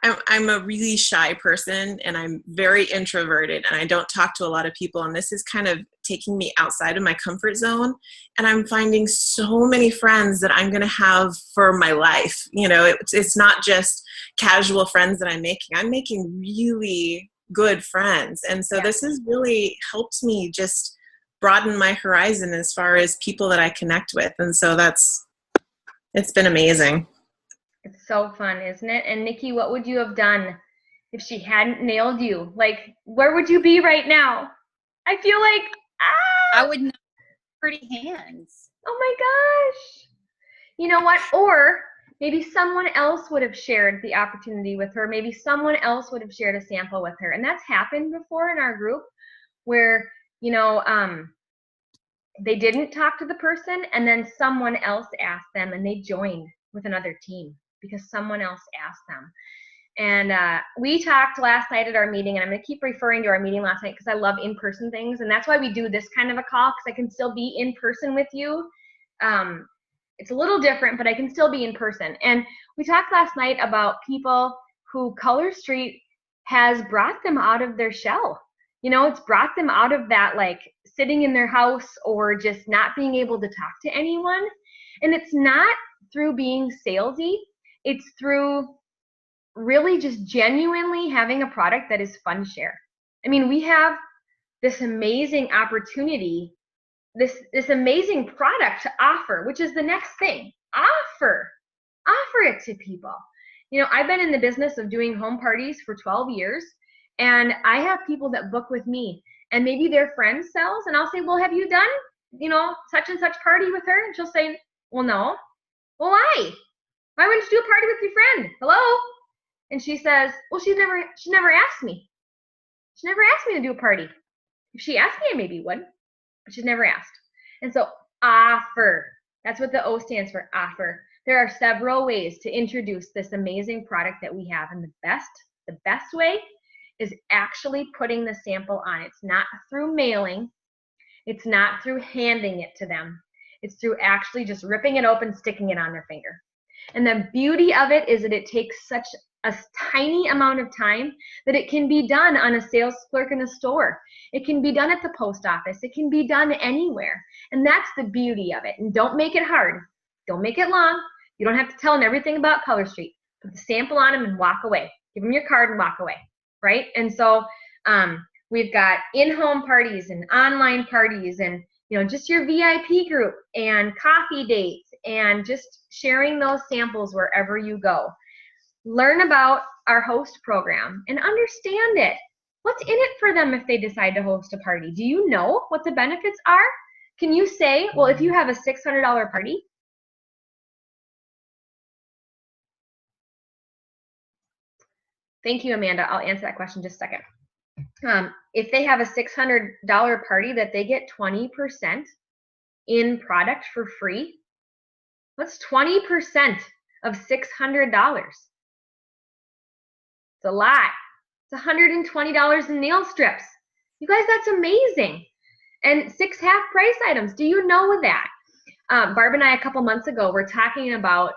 I'm a really shy person and I'm very introverted and I don't talk to a lot of people. And this is kind of taking me outside of my comfort zone. And I'm finding so many friends that I'm going to have for my life. You know, it's not just casual friends that I'm making really good friends. And so this has really helped me just broaden my horizon as far as people that I connect with. And so it's been amazing. It's so fun, isn't it? And Nikki, what would you have done if she hadn't nailed you? Like, where would you be right now? I feel like, I would not have pretty hands. Oh my gosh. You know what? Or maybe someone else would have shared the opportunity with her. Maybe someone else would have shared a sample with her. And that's happened before in our group where, you know, they didn't talk to the person and then someone else asked them and they joined with another team because someone else asked them. And we talked last night at our meeting, and I'm going to keep referring to our meeting last night because I love in-person things, and that's why we do this kind of a call, because I can still be in person with you. It's a little different, but I can still be in person. And we talked last night about people who Color Street has brought them out of their shell. You know, it's brought them out of that, like, sitting in their house or just not being able to talk to anyone. And it's not through being salesy. It's through really just genuinely having a product that is fun to share. I mean, we have this amazing opportunity, this amazing product to offer, which is the next thing. Offer it to people. You know, I've been in the business of doing home parties for 12 years, and I have people that book with me, and maybe their friend sells, and I'll say, well, have you done, you know, such and such party with her? And she'll say, well, no. Well, why? Why wouldn't you do a party with your friend? Hello? And she says, well, she never asked me. She never asked me to do a party. If she asked me, I maybe would, but she's never asked. And so offer, that's what the O stands for, offer. There are several ways to introduce this amazing product that we have. And the best way is actually putting the sample on. It's not through mailing. It's not through handing it to them. It's through actually just ripping it open, sticking it on their finger. And the beauty of it is that it takes such a tiny amount of time that it can be done on a sales clerk in a store. It can be done at the post office. It can be done anywhere. And that's the beauty of it. And don't make it hard. Don't make it long. You don't have to tell them everything about Color Street. Put the sample on them and walk away. Give them your card and walk away, right? And so we've got in-home parties and online parties and, you know, just your VIP group and coffee dates and just sharing those samples wherever you go. Learn about our host program and understand it. What's in it for them if they decide to host a party? Do you know what the benefits are? Can you say, well, if you have a $600 party, thank you, Amanda. I'll answer that question in just a second. If they have a $600 party that they get 20% in product for free, what's 20% of $600? It's a lot. It's $120 in nail strips. You guys, that's amazing. And 6 half-price items. Do you know that? Barb and I, a couple months ago, were talking about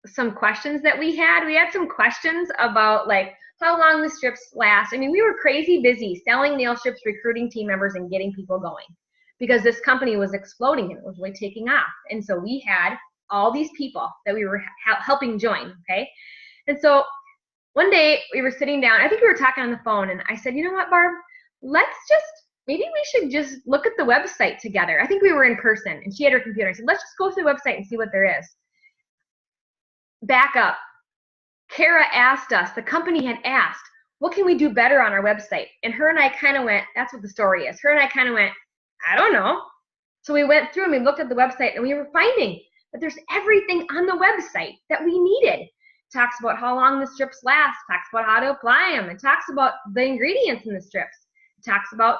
some questions that we had. We had some questions about, like, how long the strips last. I mean, we were crazy busy selling nail strips, recruiting team members, and getting people going because this company was exploding and it was really taking off. And so we had all these people that we were helping join, okay? And so one day we were sitting down, I think we were talking on the phone, and I said, you know what, Barb, maybe we should just look at the website together. I think we were in person, and she had her computer. I said, let's just go through the website and see what there is. Back up. Kara asked us, the company had asked, what can we do better on our website? And her and I kind of went, that's what the story is. Her and I kind of went, I don't know. So we went through and we looked at the website, and we were finding that there's everything on the website that we needed. Talks about how long the strips last, talks about how to apply them, it talks about the ingredients in the strips, it talks about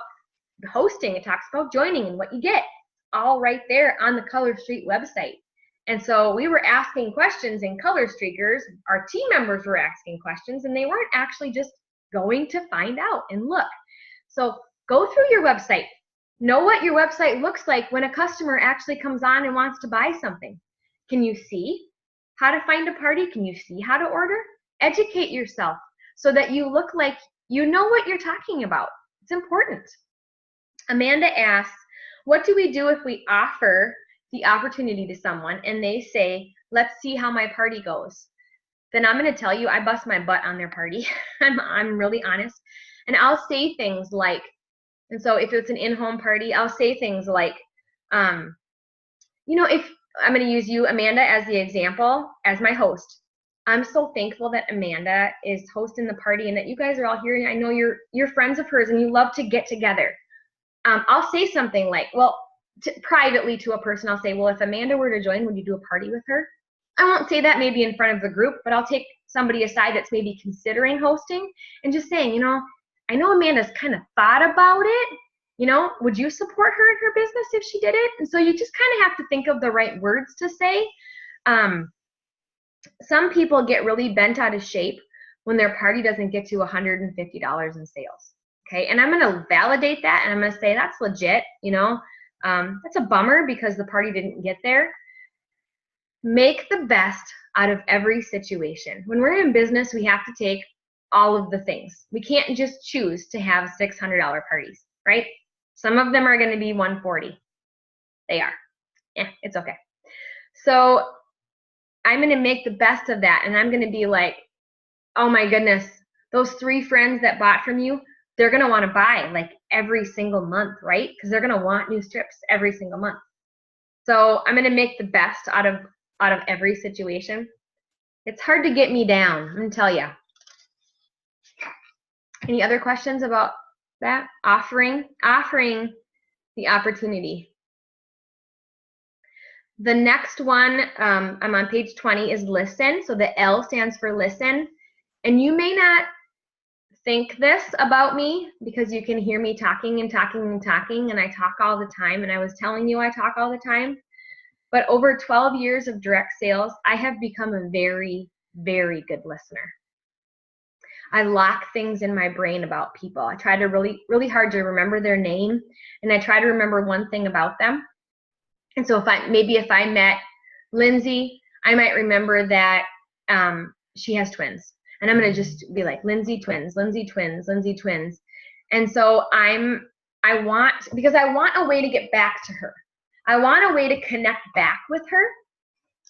the hosting, it talks about joining and what you get, all right there on the Color Street website. And so we were asking questions in Color Streakers, our team members were asking questions, and they weren't actually just going to find out and look. So go through your website. Know what your website looks like when a customer actually comes on and wants to buy something. Can you see how to find a party? Can you see how to order? Educate yourself so that you look like you know what you're talking about. It's important. Amanda asks, what do we do if we offer the opportunity to someone and they say, let's see how my party goes? Then I'm going to tell you, I bust my butt on their party. I'm really honest. And I'll say things like, and so if it's an in-home party, I'll say things like, if I'm going to use you, Amanda, as the example, as my host. I'm so thankful that Amanda is hosting the party and that you guys are all here. And I know you're friends of hers and you love to get together. I'll say something like, privately to a person, I'll say, well, if Amanda were to join, would you do a party with her? I won't say that maybe in front of the group, but I'll take somebody aside that's maybe considering hosting and just saying, I know Amanda's kind of thought about it. Would you support her in her business if she did it? And so you just kind of have to think of the right words to say. Some people get really bent out of shape when their party doesn't get to $150 in sales. Okay, and I'm going to validate that, and I'm going to say that's legit. That's a bummer because the party didn't get there. Make the best out of every situation. When we're in business, we have to take all of the things. We can't just choose to have $600 parties, right? Some of them are going to be $140. They are. It's okay. So I'm going to make the best of that, and I'm going to be like, oh my goodness, those 3 friends that bought from you, they're going to want to buy like every single month, right? Because they're going to want new strips every single month. So I'm going to make the best out of every situation. It's hard to get me down, I'm going to tell you. Any other questions about that? Offering the opportunity. The next one, I'm on page 20, is listen. So the L stands for listen. And you may not think this about me because you can hear me talking and talking and talking, and I talk all the time, and I was telling you I talk all the time. But over 12 years of direct sales, I have become a very, very good listener. I lock things in my brain about people. I try to really, really hard to remember their name, and I try to remember one thing about them. And so if I met Lindsay, I might remember that she has twins. And I'm going to just be like, Lindsay twins, Lindsay twins, Lindsay twins. And so I want a way to get back to her. I want a way to connect back with her.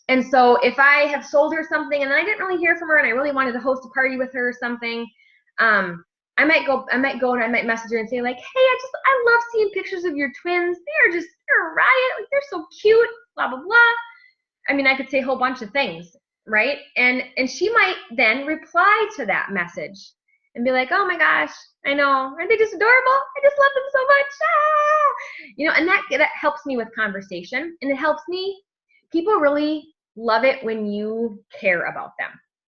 And so if I have sold her something and I didn't really hear from her and I really wanted to host a party with her or something, I might go and I might message her and say like, hey, I love seeing pictures of your twins. They're a riot. Like, they're so cute, blah, blah, blah. I mean, I could say a whole bunch of things, right? And she might then reply to that message and be like, oh my gosh, I know. Aren't they just adorable? I just love them so much. And that helps me with conversation, and it helps me. People really love it when you care about them.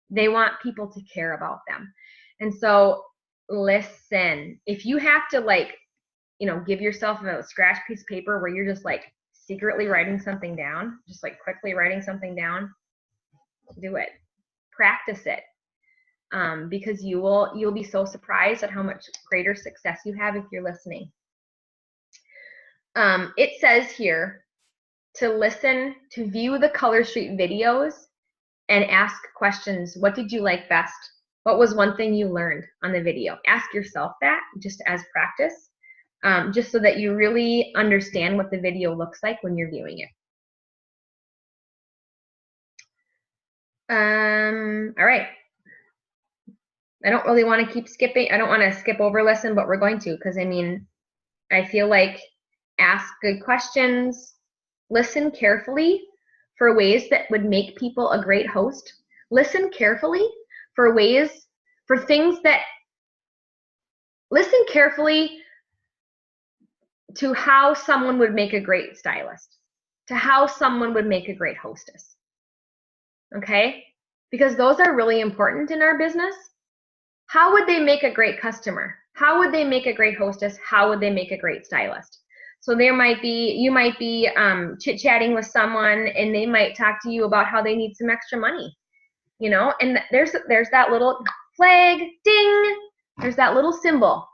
They want people to care about them. And so listen. If you have to give yourself a scratch piece of paper where you're just like secretly writing something down, just like quickly writing something down, do it. Practice it. Because you'll be so surprised at how much greater success you have if you're listening. It says here to listen, to view the Color Street videos and ask questions. What did you like best? What was one thing you learned on the video? Ask yourself that just as practice, just so that you really understand what the video looks like when you're viewing it. All right. I don't really want to keep skipping. I don't want to skip over listen, but we're going to, because I feel like ask good questions, listen carefully for ways that would make people a great host. Listen carefully listen carefully to how someone would make a great stylist, to how someone would make a great hostess. Okay? Because those are really important in our business. How would they make a great customer? How would they make a great hostess? How would they make a great stylist? So you might be chit-chatting with someone, and they might talk to you about how they need some extra money, and there's that little flag, ding, there's that little symbol.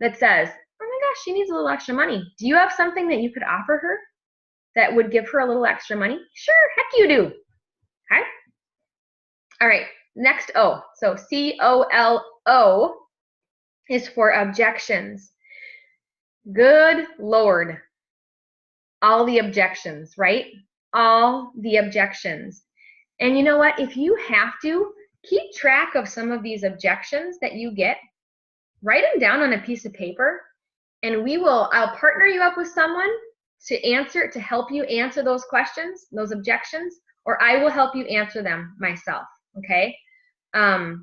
that says, oh my gosh, she needs a little extra money. Do you have something that you could offer her that would give her a little extra money? Sure, heck you do. Okay. All right, next O. So COLO is for objections. Good Lord. All the objections, right? All the objections. And you know what? If you have to, keep track of some of these objections that you get. Write them down on a piece of paper, and I'll partner you up with someone to help you answer those questions, those objections, or I will help you answer them myself, okay? I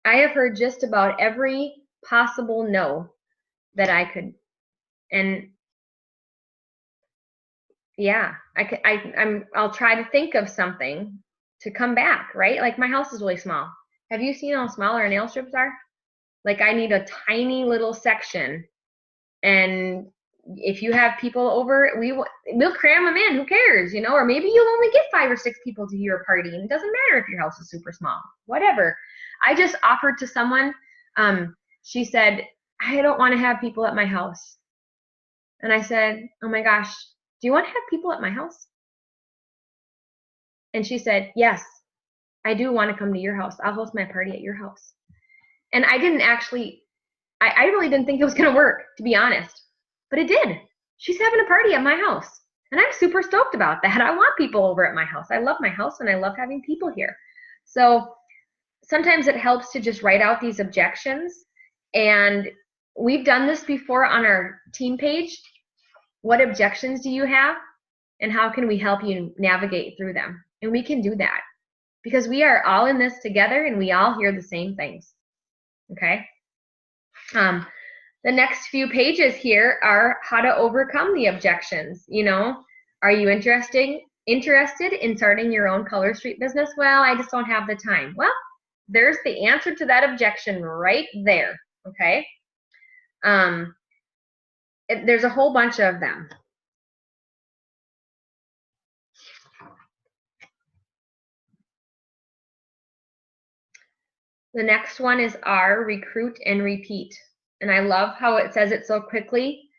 have heard just about every possible no that I could, and yeah, I'll try to think of something to come back, right? Like my house is really small. Have you seen how small our nail strips are? Like I need a tiny little section, and if you have people over, we'll cram them in. Who cares, you know? Or maybe you'll only get 5 or 6 people to your party, and it doesn't matter if your house is super small. Whatever. I just offered to someone. She said, I don't want to have people at my house, and I said, oh my gosh, do you want to have people at my house? And she said, yes, I do want to come to your house. I'll host my party at your house. And I didn't actually, I really didn't think it was going to work, to be honest. But it did. She's having a party at my house. And I'm super stoked about that. I want people over at my house. I love my house, and I love having people here. So sometimes it helps to just write out these objections. And we've done this before on our team page. What objections do you have? And how can we help you navigate through them? And we can do that because we are all in this together, and we all hear the same things. Okay. The next few pages here are how to overcome the objections. You know, are you interested in starting your own Color Street business? Well, I just don't have the time. Well, there's the answer to that objection right there. Okay. There's a whole bunch of them. The next one is R, recruit and repeat. And I love how it says it so quickly,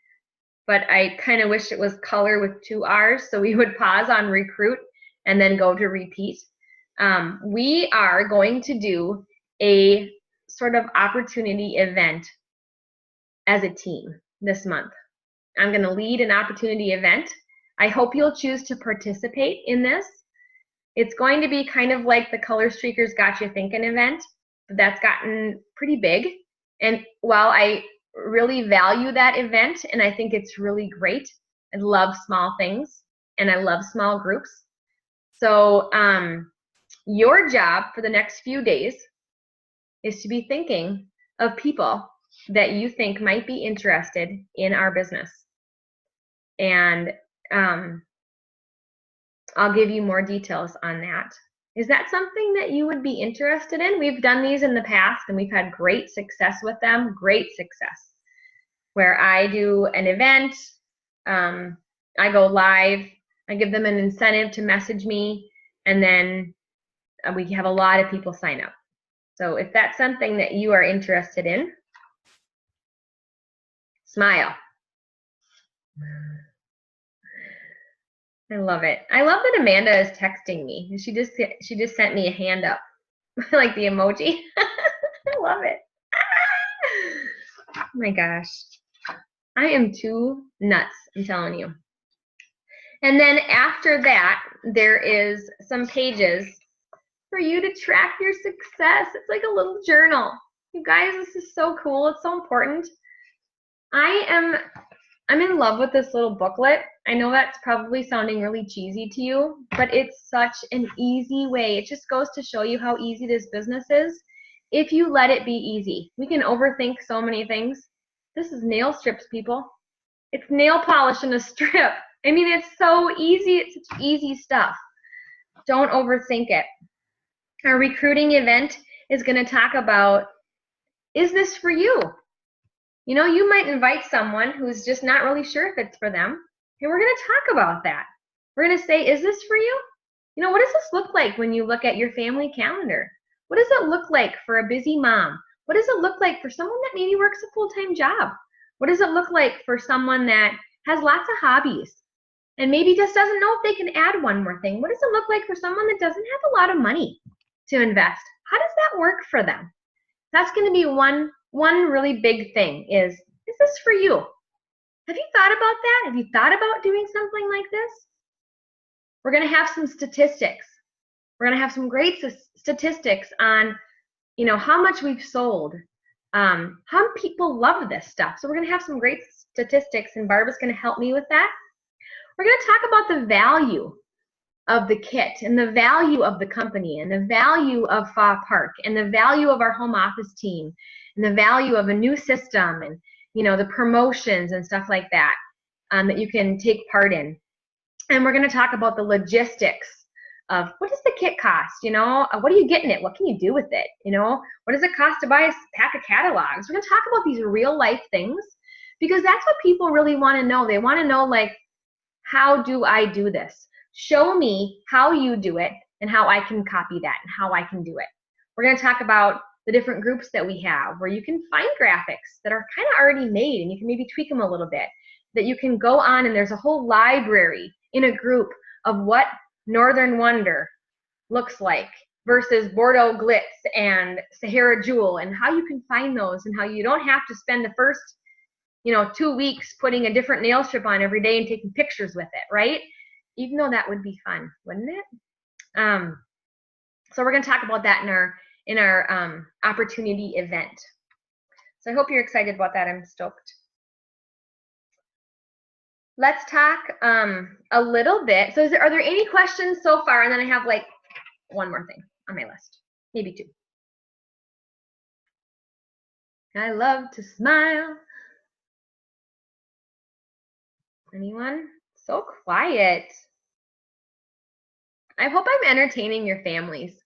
but I kind of wish it was color with 2 R's, so we would pause on recruit and then go to repeat. We are going to do a sort of opportunity event as a team this month. I'm going to lead an opportunity event. I hope you'll choose to participate in this. It's going to be kind of like the Color Streakers Got You Thinking event. That's gotten pretty big, and while I really value that event and I think it's really great, I love small things and I love small groups. So your job for the next few days is to be thinking of people that you think might be interested in our business, and I'll give you more details on that. Is that something that you would be interested in? We've done these in the past, and we've had great success with them, great success, where I do an event, I go live, I give them an incentive to message me, and then we have a lot of people sign up. So if that's something that you are interested in, smile. I love it. I love that Amanda is texting me. She just sent me a hand up, like the emoji. I love it. Oh my gosh. I am too nuts, I'm telling you. And then after that, there is some pages for you to track your success. It's like a little journal. You guys, this is so cool. It's so important. I'm in love with this little booklet. I know that's probably sounding really cheesy to you, but it's such an easy way. It just goes to show you how easy this business is if you let it be easy. We can overthink so many things. This is nail strips, people. It's nail polish in a strip. I mean, it's so easy. It's such easy stuff. Don't overthink it. Our recruiting event is going to talk about, is this for you? You know, you might invite someone who's just not really sure if it's for them. And we're going to talk about that. We're going to say, is this for you? You know, what does this look like when you look at your family calendar? What does it look like for a busy mom? What does it look like for someone that maybe works a full-time job? What does it look like for someone that has lots of hobbies and maybe just doesn't know if they can add one more thing? What does it look like for someone that doesn't have a lot of money to invest? How does that work for them? That's going to be one really big thing is this for you? Have you thought about that? Have you thought about doing something like this? We're going to have some statistics. We're going to have some great statistics on, how much we've sold, how people love this stuff. So we're going to have some great statistics, and Barbara's going to help me with that. We're going to talk about the value of the kit and the value of the company and the value of Fa Park and the value of our home office team and the value of a new system and, the promotions and stuff like that that you can take part in. And we're going to talk about the logistics of what does the kit cost? What are you getting it? What can you do with it? What does it cost to buy a pack of catalogs? We're going to talk about these real life things because that's what people really want to know. They want to know, like, how do I do this? Show me how you do it and how I can copy that and how I can do it. We're going to talk about the different groups that we have where you can find graphics that are kind of already made and you can maybe tweak them a little bit, that you can go on and there's a whole library in a group of what Northern Wonder looks like versus Bordeaux Glitz and Sahara Jewel and how you can find those and how you don't have to spend the first 2 weeks putting a different nail strip on every day and taking pictures with it, right? Even though that would be fun, wouldn't it? So we're going to talk about that in our opportunity event. So I hope you're excited about that. I'm stoked. Let's talk a little bit. So are there any questions so far? And then I have like one more thing on my list, maybe two. I love to smile. Anyone? So quiet. I hope I'm entertaining your families.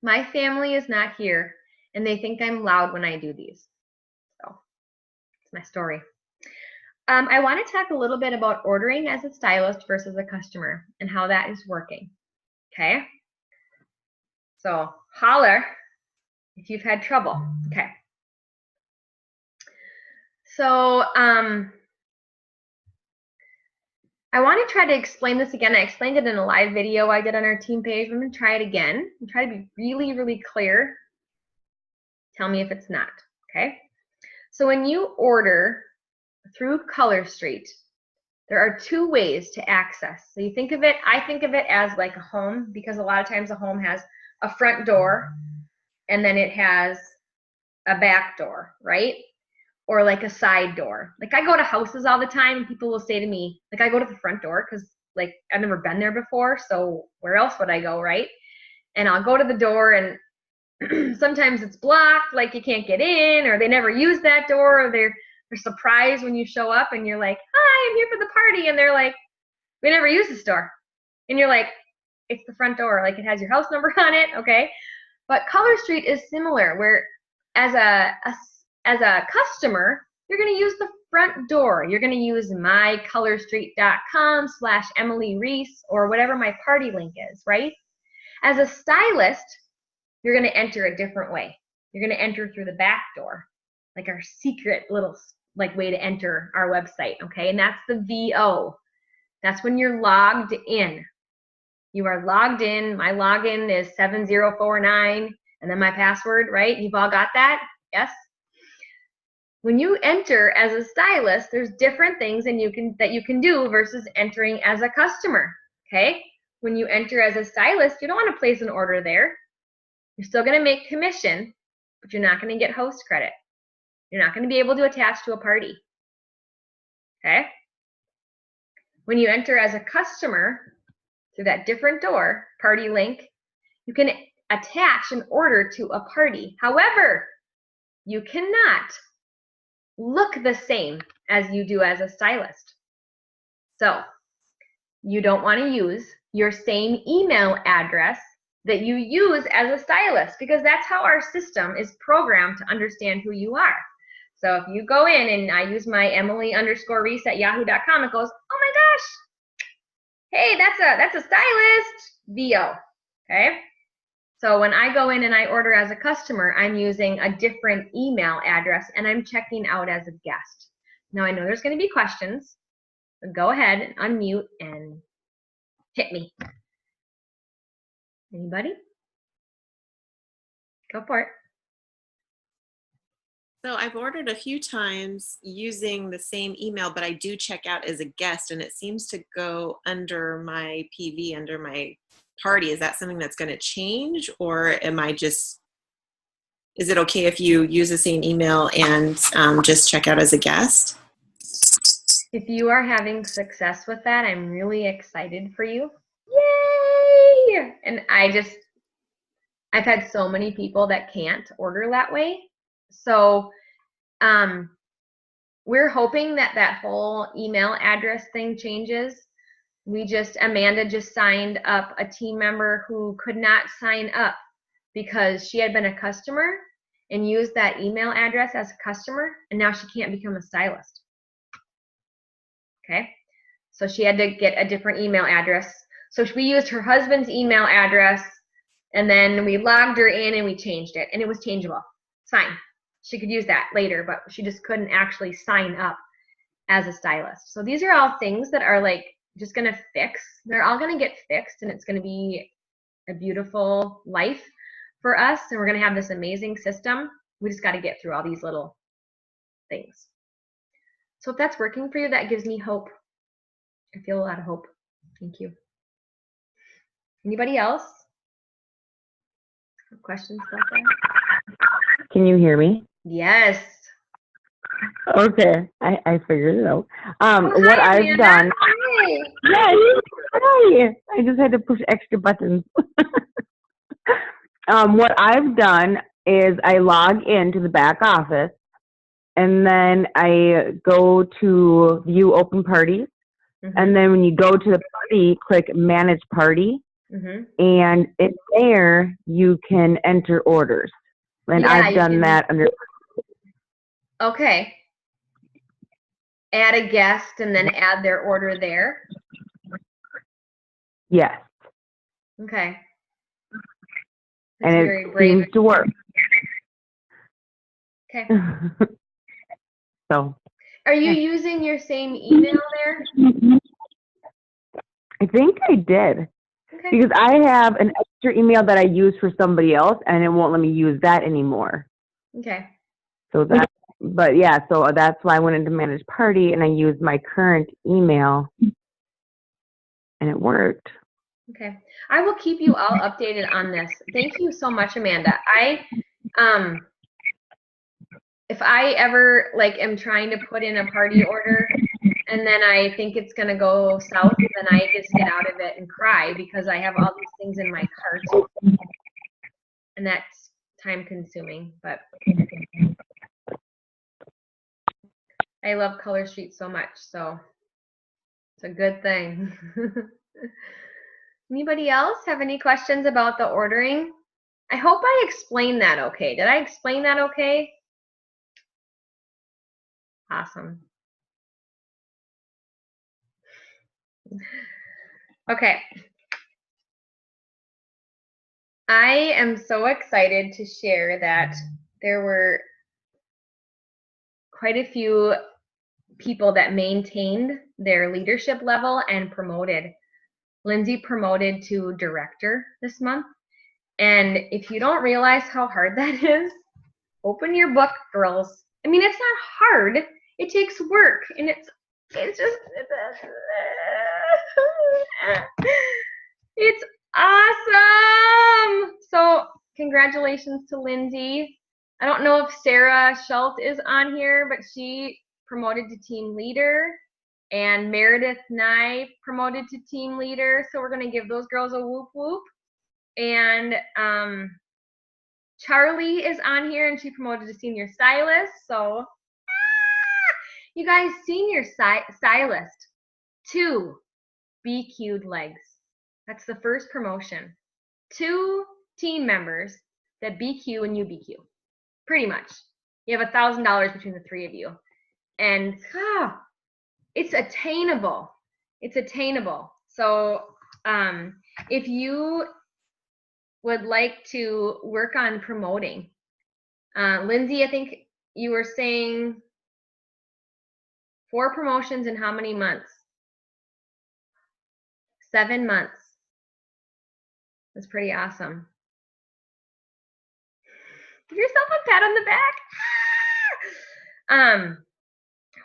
My family is not here, and they think I'm loud when I do these. So, it's my story. I want to talk a little bit about ordering as a stylist versus a customer and how that is working. Okay? So, holler if you've had trouble. Okay. So, I want to try to explain this again. I explained it in a live video I did on our team page. I'm going to try it again and try to be really, really clear. Tell me if it's not, okay? So when you order through ColorStreet, there are two ways to access. So you think of it, I think of it as like a home because a lot of times a home has a front door and then it has a back door, right? Or like a side door. Like I go to houses all the time and people will say to me, like I go to the front door because like I've never been there before, so where else would I go, right? And I'll go to the door and sometimes it's blocked, like you can't get in, or they never use that door, or they're surprised when you show up and you're like, hi, I'm here for the party, and they're like, we never use this door. And you're like, it's the front door, like it has your house number on it, okay? But ColorStreet is similar, where as a customer, you're going to use the front door. You're going to use mycolorstreet.com/Emily Reese or whatever my party link is, right? As a stylist, you're going to enter a different way. You're going to enter through the back door, like our secret little like way to enter our website, okay? And that's the VO. That's when you're logged in. You are logged in. My login is 7049 and then my password, right? You've all got that? Yes? When you enter as a stylist, there's different things that you can do versus entering as a customer, okay? When you enter as a stylist, you don't want to place an order there. You're still going to make commission, but you're not going to get host credit. You're not going to be able to attach to a party, okay? When you enter as a customer through that different door, party link, you can attach an order to a party. However, you cannot look the same as you do as a stylist. So you don't want to use your same email address that you use as a stylist because that's how our system is programmed to understand who you are. So if you go in and I use my Emily_Reese@yahoo.com, it goes, oh my gosh, hey, that's a stylist, VO, okay? So when I go in and I order as a customer, I'm using a different email address and I'm checking out as a guest. Now I know there's going to be questions, but go ahead and unmute and hit me. Anybody? Go for it. So I've ordered a few times using the same email, but I do check out as a guest, and it seems to go under my PV, under my party. Is that something that's going to change, or is it okay if you use the same email and just check out as a guest? If you are having success with that, I'm really excited for you. Yay! And I've had so many people that can't order that way. So we're hoping that whole email address thing changes. Amanda just signed up a team member who could not sign up because she had been a customer and used that email address as a customer, and now she can't become a stylist. Okay, so she had to get a different email address. So we used her husband's email address, and then we logged her in and we changed it, and it was changeable. It's fine. She could use that later, but she just couldn't actually sign up as a stylist. So these are all things that are like just going to fix. They're all going to get fixed, and it's going to be a beautiful life for us, and we're going to have this amazing system. We just got to get through all these little things. So if that's working for you, that gives me hope. I feel a lot of hope. Thank you. Anybody else? Questions about that? Can you hear me? Yes. Okay, I figured it out. Oh, what hi, I've Amanda. done. Hi. Hi. I just had to push extra buttons. What I've done is I log into the back office, and then I go to view open parties. And then when you go to the party, click manage party. And in there, you can enter orders. And Yeah, I've done that under. Okay. Add a guest and then add their order there. Yes. Okay. That's and very it brave. seems to work. Okay. So. Are you using your same email there? I think I did. Okay. Because I have an extra email that I use for somebody else, and it won't let me use that anymore. Okay. So that, but yeah, so that's why I went into manage party, and I used my current email, and it worked. Okay. I will keep you all updated on this. Thank you so much, Amanda. If I ever am trying to put in a party order and then I think it's going to go south, then I just get out of it and cry because I have all these things in my cart. And that's time consuming, but I love Color Street so much, so it's a good thing. Anybody else have any questions about the ordering? I hope I explained that okay. Did I explain that okay? Awesome. Okay. I am so excited to share that there were quite a few people that maintained their leadership level and promoted. Lindsay promoted to director this month. And if you don't realize how hard that is, open your book, girls. I mean, it's not hard. It takes work, and it's awesome. So congratulations to Lindsay. I don't know if Sarah Schultz is on here, but she promoted to team leader, and Meredith Nye promoted to team leader. So we're going to give those girls a whoop whoop. And Charlie is on here, and she promoted to senior stylist. So you guys, senior stylist 2 BQ'd legs. That's the first promotion. 2 team members that BQ and you BQ. Pretty much. You have $1,000 between the 3 of you. And it's attainable. It's attainable. So if you would like to work on promoting. Lindsay, I think you were saying 4 promotions in how many months? 7 months. That's pretty awesome. Give yourself a pat on the back.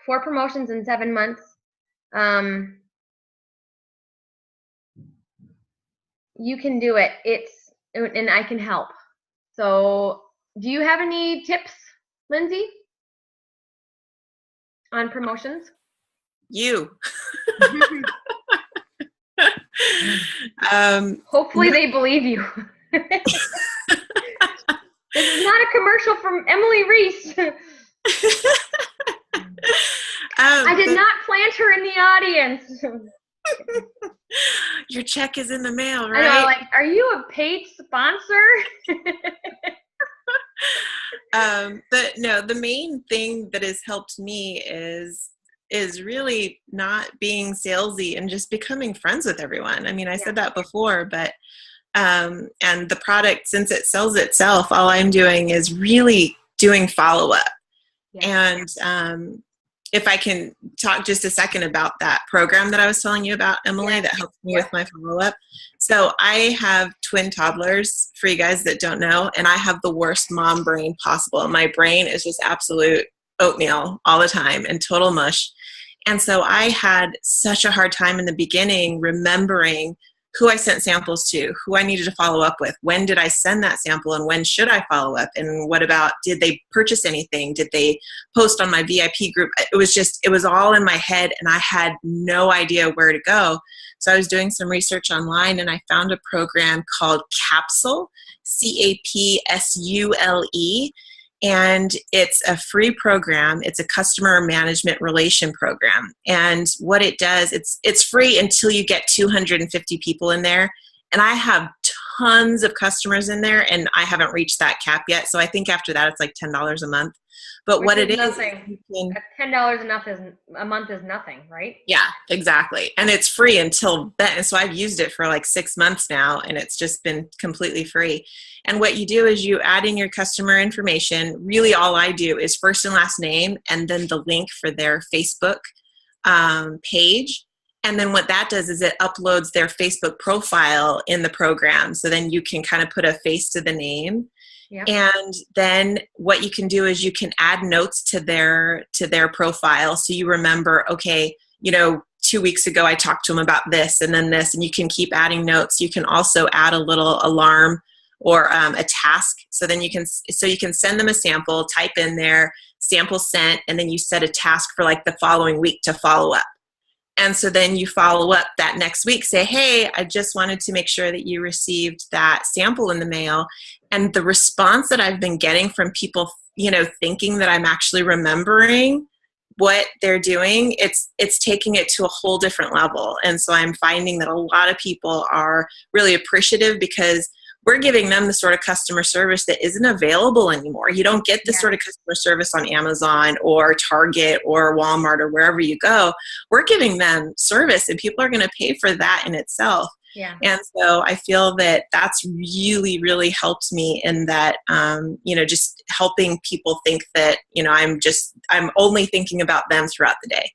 4 promotions in 7 months. You can do it. And I can help. So, do you have any tips, Lindsay, on promotions? You. Hopefully they believe you. This is not a commercial from Emily Reese. I did not plant her in the audience. Your check is in the mail, right? I know, like, are you a paid sponsor? But no, the main thing that has helped me is really not being salesy and just becoming friends with everyone. I mean, I said that before, but and the product, since it sells itself, all I'm doing is really doing follow-up. And if I can talk just a second about that program that I was telling you about, Emily, that helps me with my follow-up. So I have twin toddlers, for you guys that don't know, and I have the worst mom brain possible. My brain is just absolute oatmeal all the time and total mush. And so I had such a hard time in the beginning remembering who I sent samples to, who I needed to follow up with, when did I send that sample, and when should I follow up, and what about, did they purchase anything, did they post on my VIP group? It was all in my head, and I had no idea where to go. So I was doing some research online, and I found a program called Capsule, CAPSULE, and it's a free program. It's a customer management relation program. And what it does, it's free until you get 250 people in there. And I have tons of customers in there, and I haven't reached that cap yet. So I think after that, it's like $10 a month. But Which what is it nothing. is, $10 a month is nothing, right? yeah, exactly. And it's free until then. So I've used it for like 6 months now, and it's just been completely free. And what you do is you add in your customer information. Really all I do is first and last name, and then the link for their Facebook page. And then what that does is it uploads their Facebook profile in the program. So then you can kind of put a face to the name. Yep. And then what you can do is you can add notes to their profile. So you remember, okay, 2 weeks ago I talked to them about this and then this, and you can keep adding notes. You can also add a little alarm or a task. So then you can send them a sample, type in there, sample sent, and then you set a task for like the following week to follow up. And so then you follow up that next week, say, hey, I just wanted to make sure that you received that sample in the mail. And the response that I've been getting from people, thinking that I'm actually remembering what they're doing, it's taking it to a whole different level. And so I'm finding that a lot of people are really appreciative because we're giving them the sort of customer service that isn't available anymore. You don't get this sort of customer service on Amazon or Target or Walmart or wherever you go. We're giving them service, and people are going to pay for that in itself. Yeah. And so I feel that that's really, really helped me in that, just helping people think that, I'm only thinking about them throughout the day.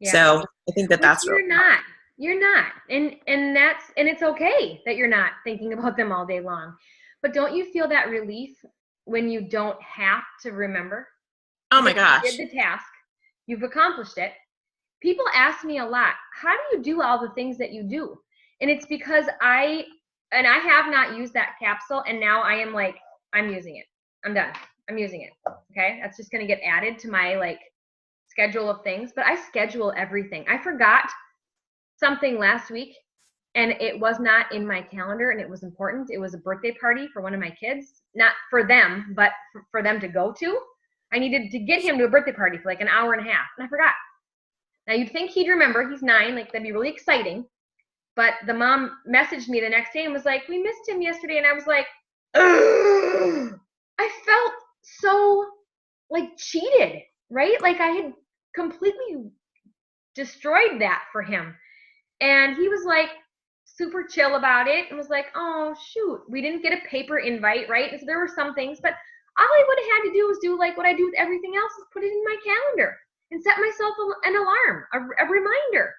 Yeah. So I think that's really not. You're not. And it's okay that you're not thinking about them all day long. But don't you feel that relief when you don't have to remember? Oh my gosh. You did the task. You've accomplished it. People ask me a lot, how do you do all the things that you do? And it's because I have not used that capsule, and now I am like, I'm using it. I'm done. I'm using it. Okay? That's just going to get added to my schedule of things. But I schedule everything. I forgot something last week, and it was not in my calendar, and it was important. It was a birthday party for one of my kids, not for them, but for them to go to. I needed to get him to a birthday party for like an hour and a half, and I forgot. Now you'd think he'd remember. He's 9, that'd be really exciting. But the mom messaged me the next day and was like, we missed him yesterday. And I was like, ugh. I felt so cheated, right? Like I had completely destroyed that for him. And he was like, super chill about it and was like, oh shoot, we didn't get a paper invite, right? And so there were some things, but all I would have had to do was do like what I do with everything else, is put it in my calendar and set myself an alarm, a reminder.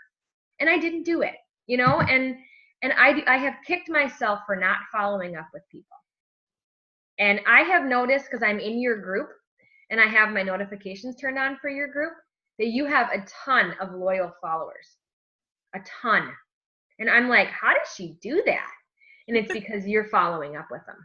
And I didn't do it, you know, and I have kicked myself for not following up with people. And I have noticed, because I'm in your group and I have my notifications turned on for your group, that you have a ton of loyal followers, a ton. And I'm like, how does she do that? And it's because you're following up with them.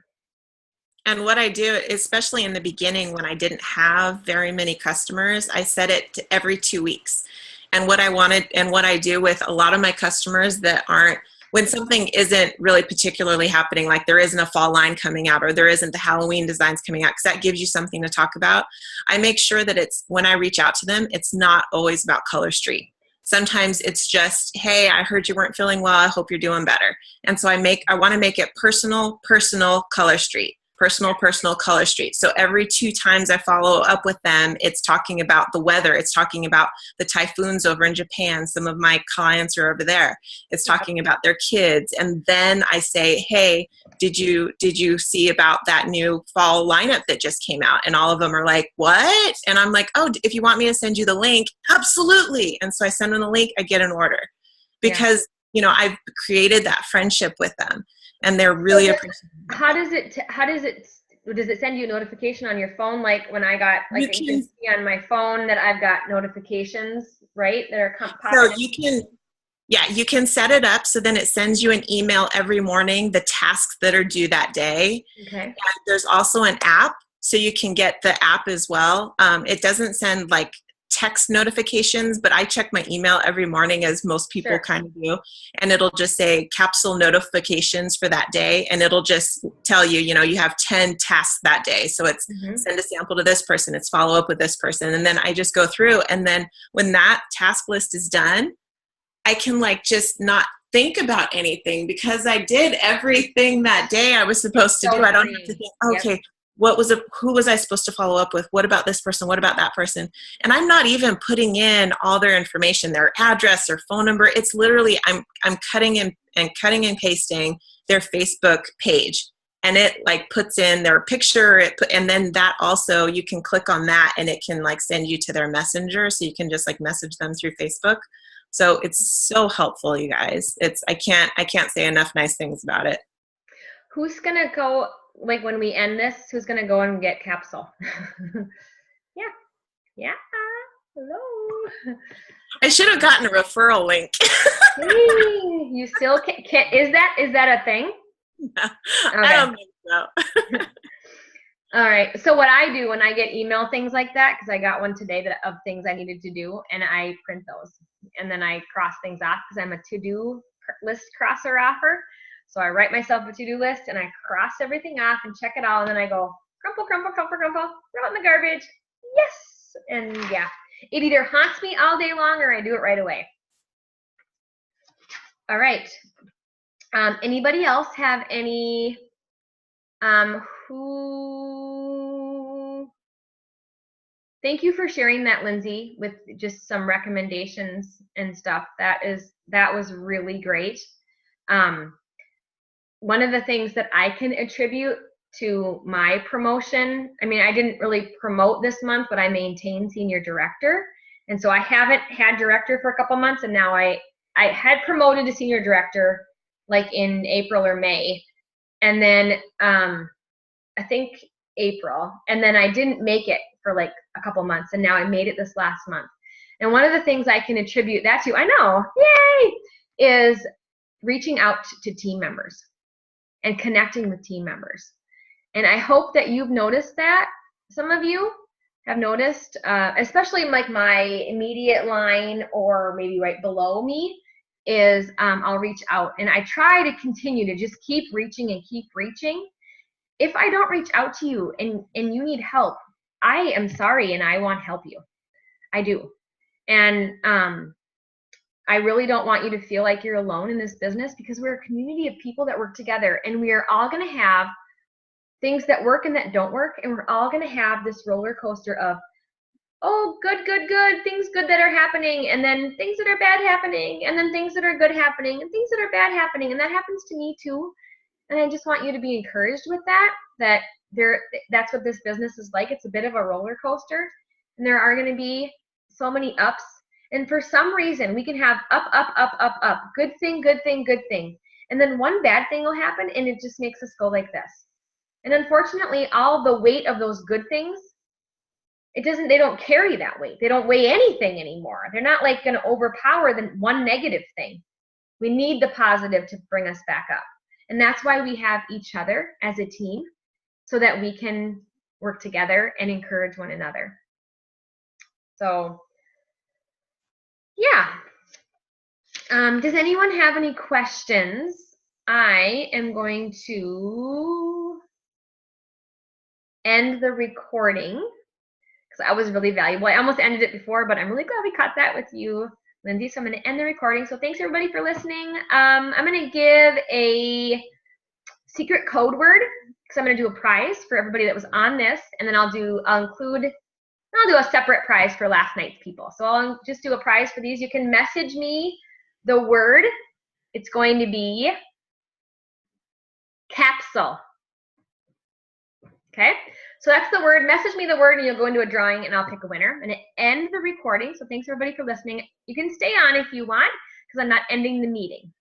And what I do, especially in the beginning when I didn't have very many customers, I set it to every 2 weeks. And what I wanted, and what I do with a lot of my customers that aren't, when something isn't really particularly happening, like there isn't a fall line coming out or there isn't the Halloween designs coming out, because that gives you something to talk about, I make sure that it's, when I reach out to them, it's not always about Color Street. Sometimes it's just, hey, I heard you weren't feeling well. I hope you're doing better. And so I want to make it personal Color Street. Personal Color Street. So every 2 times I follow up with them, it's talking about the weather. It's talking about the typhoons over in Japan. Some of my clients are over there. It's talking about their kids. And then I say, hey, did you see about that new fall lineup that just came out? And all of them are like, what? And I'm like, oh, if you want me to send you the link, absolutely. And so I send them the link, I get an order, because you know, I've created that friendship with them. And they're really appreciative. How does it send you a notification on your phone? Like when I got, like you can see on my phone that I've got notifications, right? That are popping. So you can set it up so then it sends you an email every morning, the tasks that are due that day. Okay. And there's also an app, so you can get the app as well. It doesn't send like text notifications, but I check my email every morning, as most people kind of do, and it'll just say capsule notifications for that day, and it'll just tell you, you know, you have 10 tasks that day. So it's send a sample to this person, it's follow up with this person, and then I just go through, and then when that task list is done, I can like just not think about anything because I did everything that day I was supposed to do. I don't have to think, okay, who was I supposed to follow up with? What about this person? What about that person? And I'm not even putting in all their information, their address, their phone number. It's literally, I'm cutting and pasting their Facebook page, and it like puts in their picture, and then that also, you can click on that and it can like send you to their messenger. So you can just like message them through Facebook. So it's so helpful, you guys. I can't say enough nice things about it. Who's gonna go, like when we end this, who's gonna go and get Capsule? Yeah. Hello. I should have gotten a referral link. Hey, you still can't. Is that a thing? No, okay. I don't think so. All right. So what I do when I get email things like that, because I got one today of things I needed to do, and I print those, and then I cross things off because I'm a to-do list crosser offer. So I write myself a to-do list and I cross everything off and check it all, and then I go crumple, crumple, crumple, crumple, throw it in the garbage. Yes. And yeah, it either haunts me all day long or I do it right away. All right. Anybody else have any Thank you for sharing that, Lindsay, with just some recommendations and stuff. That was really great. One of the things that I can attribute to my promotion, I mean, I didn't really promote this month, but I maintained senior director. And so I haven't had director for a couple months, and now I had promoted to senior director like in April or May. And then I think April, and then I didn't make it for like a couple months, and now I made it this last month. And one of the things I can attribute that to, I know, yay, is reaching out to team members and connecting with team members. And I hope that you've noticed that. Some of you have noticed, especially like my immediate line or maybe right below me, is I'll reach out, and I try to continue to just keep reaching and keep reaching. If I don't reach out to you and you need help, I am sorry, and I want to help you. I do. And I really don't want you to feel like you're alone in this business, because we're a community of people that work together, and we are all going to have things that work and that don't work, and we're all going to have this roller coaster of oh, good, good, good, things good that are happening, and then things that are bad happening, and then things that are good happening, and things that are bad happening, and that happens to me too. And I just want you to be encouraged with that that's what this business is like. It's a bit of a roller coaster, and there are going to be so many ups. And for some reason, we can have up, up, up, up, up, good thing, good thing, good thing. And then one bad thing will happen, and it just makes us go like this. And unfortunately, all the weight of those good things, they don't carry that weight. They don't weigh anything anymore. They're not like going to overpower the one negative thing. We need the positive to bring us back up. And that's why we have each other as a team, so that we can work together and encourage one another. So, yeah. Does anyone have any questions? I am going to end the recording because that was really valuable. I almost ended it before, but I'm really glad we caught that with you, Lindsay. So I'm going to end the recording. So thanks everybody for listening. I'm going to give a secret code word because I'm going to do a prize for everybody that was on this, and then I'll do a separate prize for last night's people. So I'll just do a prize for these. You can message me the word. It's going to be capsule. Okay, so that's the word. Message me the word and you'll go into a drawing and I'll pick a winner. I'm going to end the recording. So thanks everybody for listening. You can stay on if you want because I'm not ending the meeting.